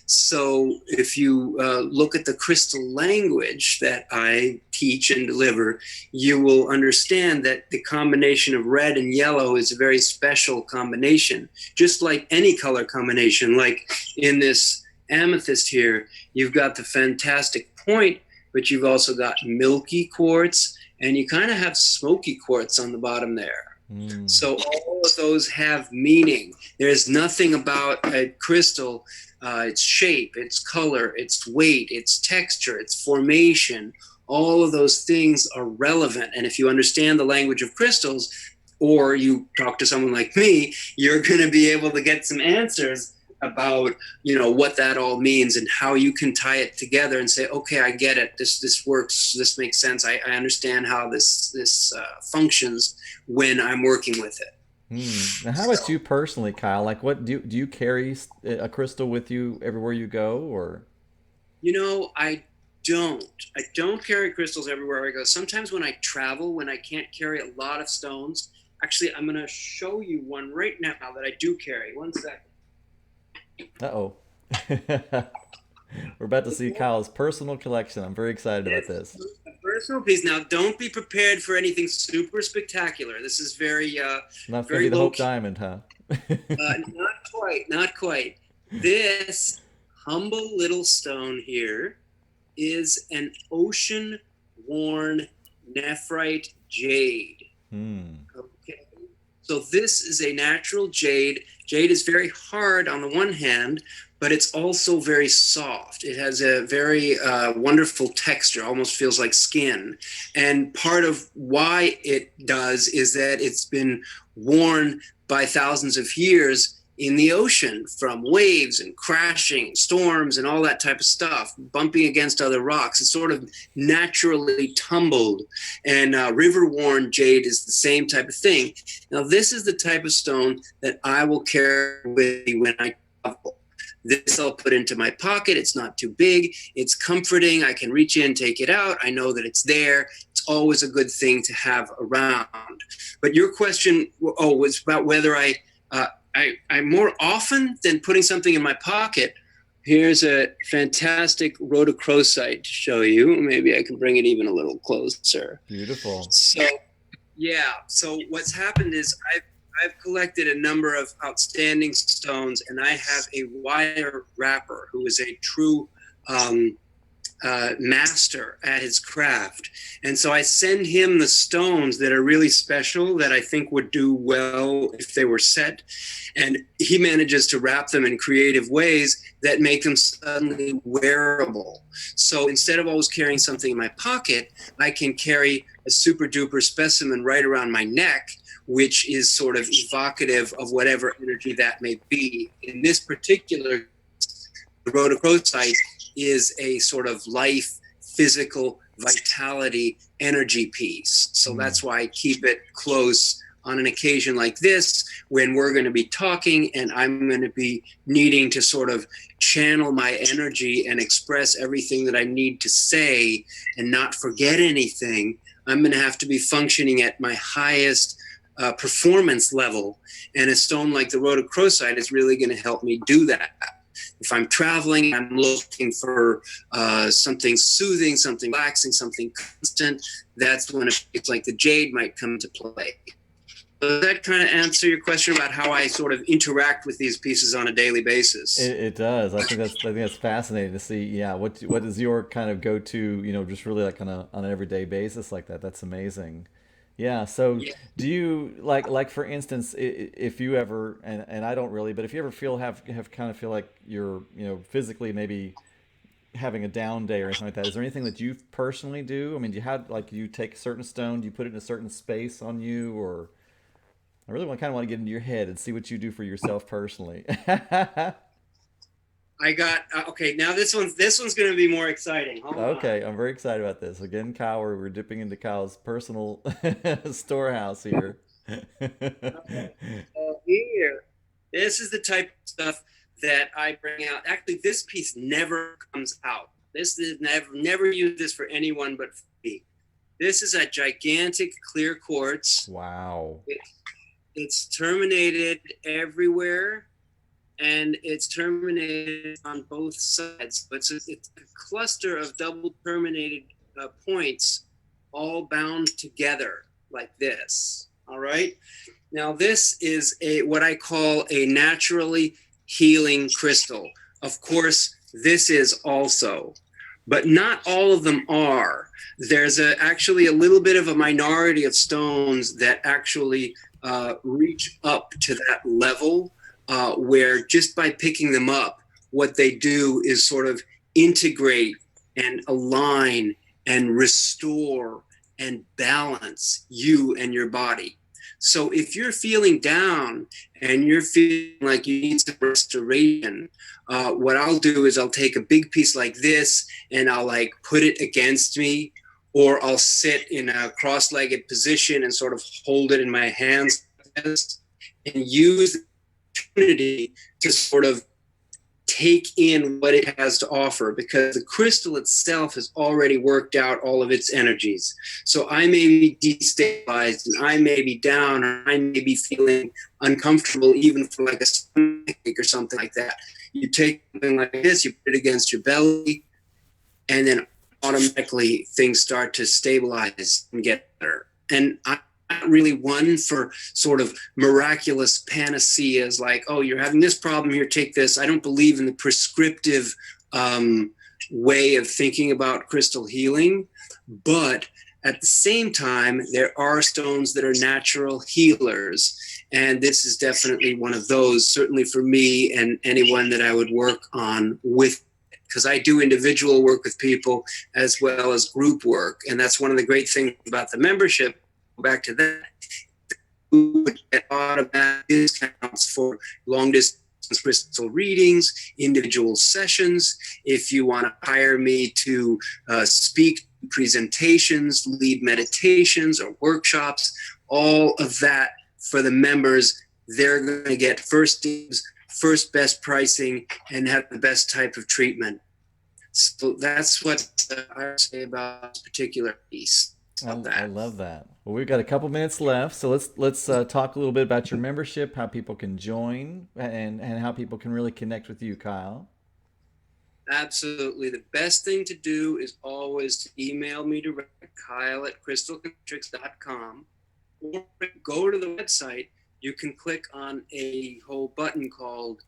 So if you look at the crystal language that I teach and deliver, you will understand that the combination of red and yellow is a very special combination, just like any color combination. Like in this amethyst here, you've got the fantastic point, but you've also got milky quartz, and you kind of have smoky quartz on the bottom there. Mm. So all of those have meaning. There's nothing about a crystal, its shape, its color, its weight, its texture, its formation. All of those things are relevant. And if you understand the language of crystals, or you talk to someone like me, you're going to be able to get some answers about what that all means and how you can tie it together and say, okay, I get it. This works. This makes sense. I understand how this functions when I'm working with it. Hmm. Now, how about you personally, Kyle? Like, what do you carry a crystal with you everywhere you go, or? I don't. I don't carry crystals everywhere I go. Sometimes when I travel, when I can't carry a lot of stones, actually, I'm going to show you one right now that I do carry. One second. Uh-oh. We're about to see Kyle's personal collection. I'm very excited about This this. is a personal piece. Now, don't be prepared for anything super spectacular. This is very, Not gonna be very the low Hope key. Diamond, huh? Not quite. Not quite. This humble little stone here is an ocean-worn nephrite jade. Hmm. Okay. So this is a natural jade. Jade is very hard on the one hand, but it's also very soft. It has a very wonderful texture, almost feels like skin. And part of why it does is that it's been worn by thousands of years in the ocean from waves and crashing storms and all that type of stuff, bumping against other rocks. It's sort of naturally tumbled. And river worn jade is the same type of thing. Now, this is the type of stone that I will carry with me when I travel. This I'll put into my pocket. It's not too big. It's comforting. I can reach in, take it out. I know that it's there. It's always a good thing to have around. But your question, was about whether I more often than putting something in my pocket. Here's a fantastic rhodochrosite to show you. Maybe I can bring it even a little closer. Beautiful. So yeah. So what's happened is I've collected a number of outstanding stones, and I have a wire wrapper who is a true master at his craft. And so I send him the stones that are really special that I think would do well if they were set. And he manages to wrap them in creative ways that make them suddenly wearable. So instead of always carrying something in my pocket, I can carry a super duper specimen right around my neck, which is sort of evocative of whatever energy that may be. In this particular, the rhodochrosite is a sort of life, physical vitality, energy piece. So Hmm. that's why I keep it close on an occasion like this when we're going to be talking and I'm going to be needing to sort of channel my energy and express everything that I need to say and not forget anything. I'm going to have to be functioning at my highest performance level. And a stone like the rhodochrosite is really going to help me do that. If I'm traveling, I'm looking for something soothing, something relaxing, something constant. That's when it's like the jade might come to play. Does that kind of answer your question about how I sort of interact with these pieces on a daily basis? It does. I think that's fascinating to see. Yeah, what is your kind of go to? Just really like on an everyday basis like that. That's amazing. Yeah. So Yeah. do you like for instance, if you ever and I don't really, but if you ever have kind of feel like you're physically maybe having a down day or anything like that, is there anything that you personally do? I mean, do you have like you take a certain stone, do you put it in a certain space on you, or I really want kind of want to get into your head and see what you do for yourself personally. I got okay. Now this one's going to be more exciting. Hold on. Okay, I'm very excited about this. Again, Kyle, we're dipping into Kyle's personal storehouse here. Okay. So here, this is the type of stuff that I bring out. Actually, this piece never comes out. This is never use this for anyone but for me. This is a gigantic clear quartz. Wow. It's terminated everywhere, and it's terminated on both sides. But it's a cluster of double terminated points, all bound together like this. All right. Now this is what I call a naturally healing crystal. Of course, this is also, but not all of them are. There's actually a little bit of a minority of stones that actually reach up to that level where just by picking them up, what they do is sort of integrate and align and restore and balance you and your body. So if you're feeling down and you're feeling like you need some restoration, what I'll do is I'll take a big piece like this and I'll like put it against me, or I'll sit in a cross-legged position and sort of hold it in my hands and use the opportunity to sort of take in what it has to offer, because the crystal itself has already worked out all of its energies. So I may be destabilized and I may be down, or I may be feeling uncomfortable even for like a stomach ache or something like that. You take something like this, you put it against your belly, and then automatically things start to stabilize and get better. And I'm not really one for sort of miraculous panaceas like, oh, you're having this problem here, take this. I don't believe in the prescriptive way of thinking about crystal healing. But at the same time, there are stones that are natural healers. And this is definitely one of those, certainly for me and anyone that I would work on with, because I do individual work with people as well as group work. And that's one of the great things about the membership. Back to that, you would get automatic discounts for long distance crystal readings, individual sessions. If you want to hire me to speak presentations, lead meditations or workshops, all of that for the members, they're going to get first dibs, first best pricing, and have the best type of treatment. So that's what I say about this particular piece. I love that. Well, we've got a couple minutes left, so let's talk a little bit about your membership, how people can join, and how people can really connect with you, Kyle. Absolutely. The best thing to do is always to email me directly, kyle@crystalconcentrics.com, or go to the website. You can click on a whole button called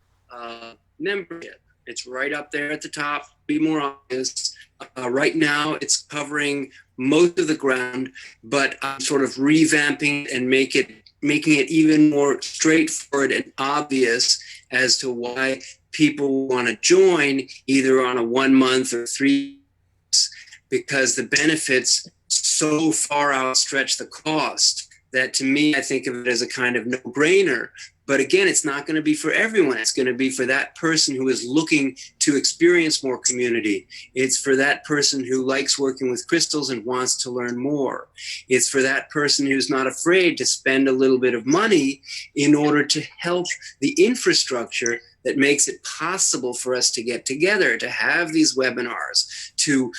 membership. It's right up there at the top. Be more obvious. Right now, it's covering most of the ground, but I'm sort of revamping and making it even more straightforward and obvious as to why people want to join, either on a 1 month or 3 months, because the benefits so far outstretch the cost that, to me, I think of it as a kind of no-brainer. But again, it's not going to be for everyone. It's going to be for that person who is looking to experience more community. It's for that person who likes working with crystals and wants to learn more. It's for that person who's not afraid to spend a little bit of money in order to help the infrastructure that makes it possible for us to get together, to have these webinars, to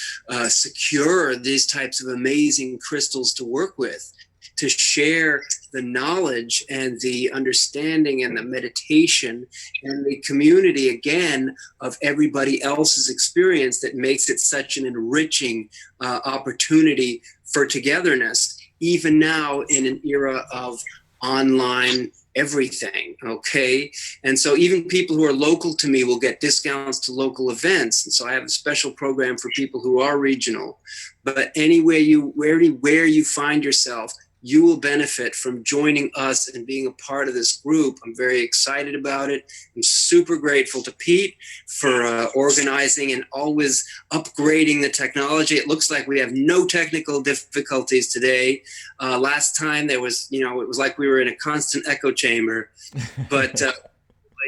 secure these types of amazing crystals to work with, to share the knowledge and the understanding and the meditation and the community, again, of everybody else's experience that makes it such an enriching opportunity for togetherness, even now in an era of online everything, okay? And so even people who are local to me will get discounts to local events. And so I have a special program for people who are regional. But anywhere where you find yourself, you will benefit from joining us and being a part of this group. I'm very excited about it. I'm super grateful to Pete for organizing and always upgrading the technology. It looks like we have no technical difficulties today. Last time there was, it was like we were in a constant echo chamber, but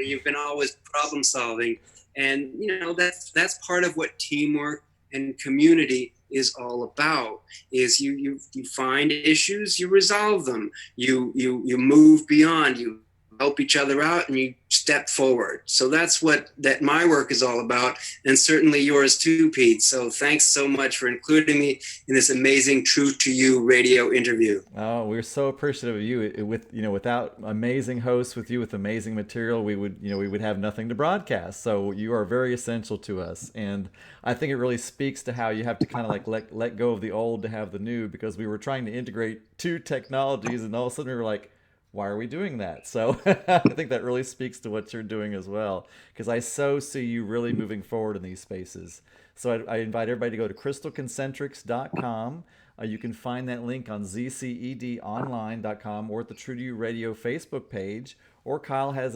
you've been always problem solving. And, that's part of what teamwork and community is all about. Is you find issues, you resolve them, you move beyond, you help each other out, and you step forward. So that's what my work is all about, and certainly yours too, Pete. So thanks so much for including me in this amazing True to You radio interview. Oh, we're so appreciative of you. Without amazing hosts with you with amazing material, we would have nothing to broadcast. So you are very essential to us, and I think it really speaks to how you have to kind of like let go of the old to have the new, because we were trying to integrate two technologies, and all of a sudden we were like, why are we doing that? So I think that really speaks to what you're doing as well, because I so see you really moving forward in these spaces. So I invite everybody to go to crystalconcentrics.com. You can find that link on zcedonline.com or at the True to You Radio Facebook page. Or Kyle has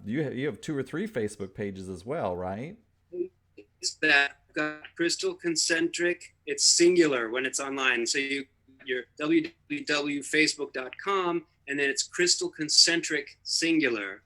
you have 2 or 3 Facebook pages as well, right? It's that got Crystal Concentric. It's singular when it's online. So you're www.facebook.com, and then it's Crystal Concentric singular.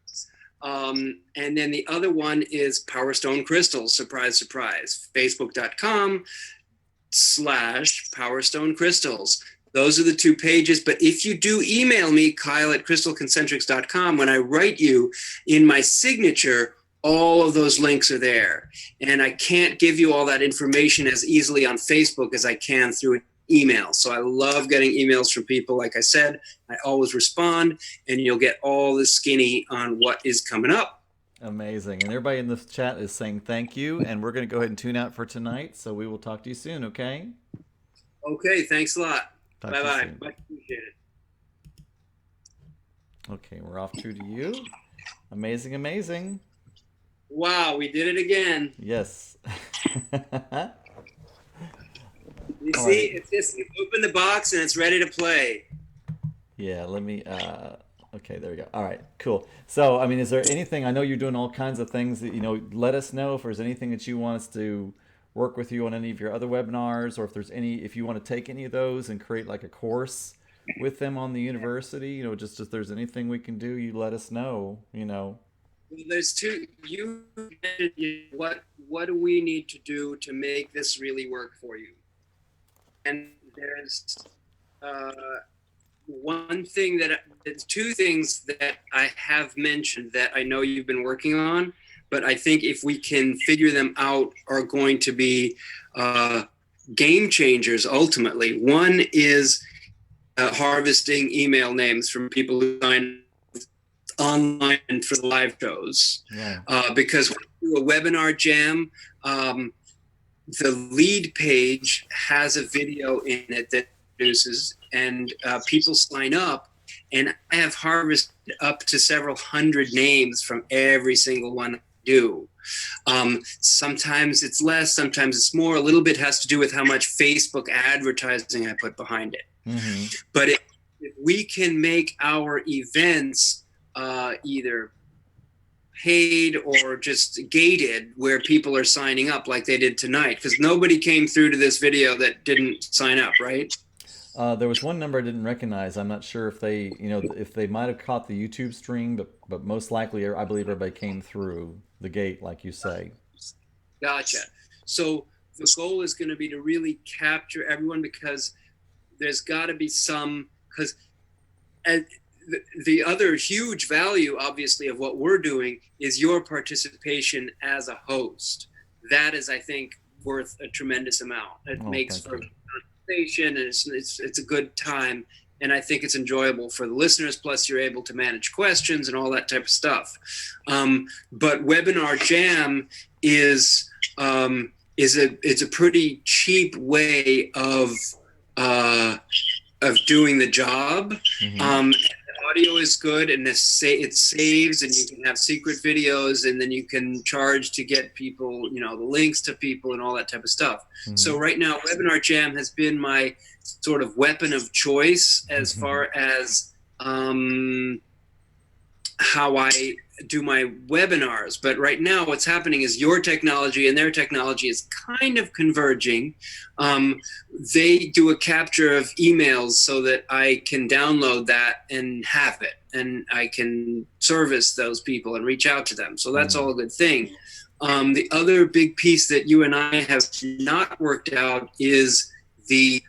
And then the other one is Power Stone Crystals. Surprise, surprise. Facebook.com/Power Stone Crystals. Those are the 2 pages. But if you do email me, Kyle@crystalconcentrics.com, when I write you in my signature, all of those links are there. And I can't give you all that information as easily on Facebook as I can through an email. So I love getting emails from people. Like I said, I always respond, and you'll get all the skinny on what is coming up. Amazing. And everybody in the chat is saying thank you. And we're going to go ahead and tune out for tonight. So we will talk to you soon, okay? Okay, thanks a lot. Bye-bye. Much appreciated. Okay, we're off True to You. Amazing, amazing. Wow, we did it again. Yes. You see, it's just, you open the box and it's ready to play. Yeah, let me, okay, there we go. All right, cool. So, I mean, is there anything, I know you're doing all kinds of things that, let us know if there's anything that you want us to work with you on any of your other webinars, or if you want to take any of those and create like a course with them on the university, just if there's anything we can do, you let us know, Well, there's 2, what do we need to do to make this really work for you? And there's there's 2 things that I have mentioned that I know you've been working on, but I think if we can figure them out, are going to be game changers ultimately. One is harvesting email names from people who sign online for the live shows. yeah. Because when you do a webinar jam, the lead page has a video in it that produces, and people sign up, and I have harvested up to several hundred names from every single one I do. Sometimes it's less, sometimes it's more. A little bit has to do with how much Facebook advertising I put behind it. Mm-hmm. But if we can make our events either paid or just gated, where people are signing up like they did tonight, because nobody came through to this video that didn't sign up, right? There was one number I didn't recognize. I'm not sure if they, if they might have caught the YouTube stream, but most likely, I believe everybody came through the gate, like you say. Gotcha. So the goal is going to be to really capture everyone, because there's got to be some, because the other huge value, obviously, of what we're doing is your participation as a host. That is, I think, worth a tremendous amount. It makes for conversation, and it's a good time, and I think it's enjoyable for the listeners. Plus, you're able to manage questions and all that type of stuff. But Webinar Jam is a pretty cheap way of doing the job. Mm-hmm. audio is good, and it saves, and you can have secret videos, and then you can charge to get people, the links to people and all that type of stuff. So right now, Webinar Jam has been my sort of weapon of choice as far as how I do my webinars. But right now what's happening is your technology and their technology is kind of converging. They do a capture of emails so that I can download that and have it, and I can service those people and reach out to them. So that's all a good thing. The other big piece that you and I have not worked out is the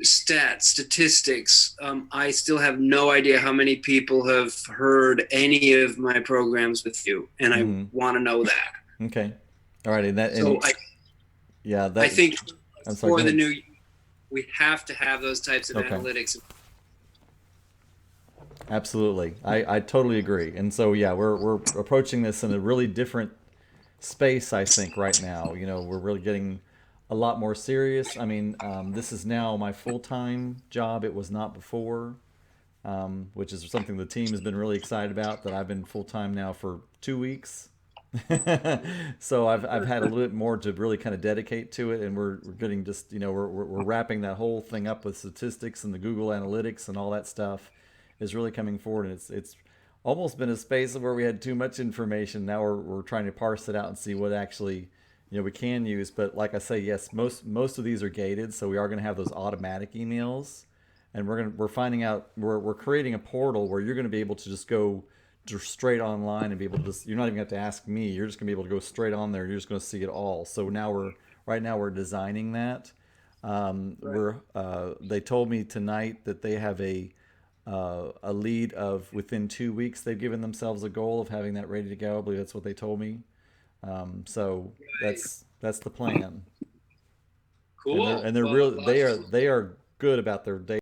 statistics. I still have no idea how many people have heard any of my programs with you, and I want to know that. Okay. All right. I think I'm sorry, for the new, we have to have those types of analytics. Absolutely. I totally agree. And so, yeah, we're approaching this in a really different space, I think, right now. We're really getting a lot more serious. I mean, this is now my full-time job. It was not before, which is something the team has been really excited about, that I've been full-time now for 2 weeks. So I've had a little bit more to really kind of dedicate to it, and we're getting just, we're wrapping that whole thing up with statistics and the Google Analytics and all that stuff is really coming forward. And it's almost been a space where we had too much information. Now we're trying to parse it out and see what actually we can use. But like I say, yes, most of these are gated, so we are going to have those automatic emails, and we're finding out, we're creating a portal where you're going to be able to just go straight online and be able to you're not even going to have to ask me. You're just going to be able to go straight on there. You're just going to see it all. So now we're designing that. They told me tonight that they have a lead of within 2 weeks. They've given themselves a goal of having that ready to go. I believe that's what they told me. So that's the plan. Cool. And they're really they are good about their data.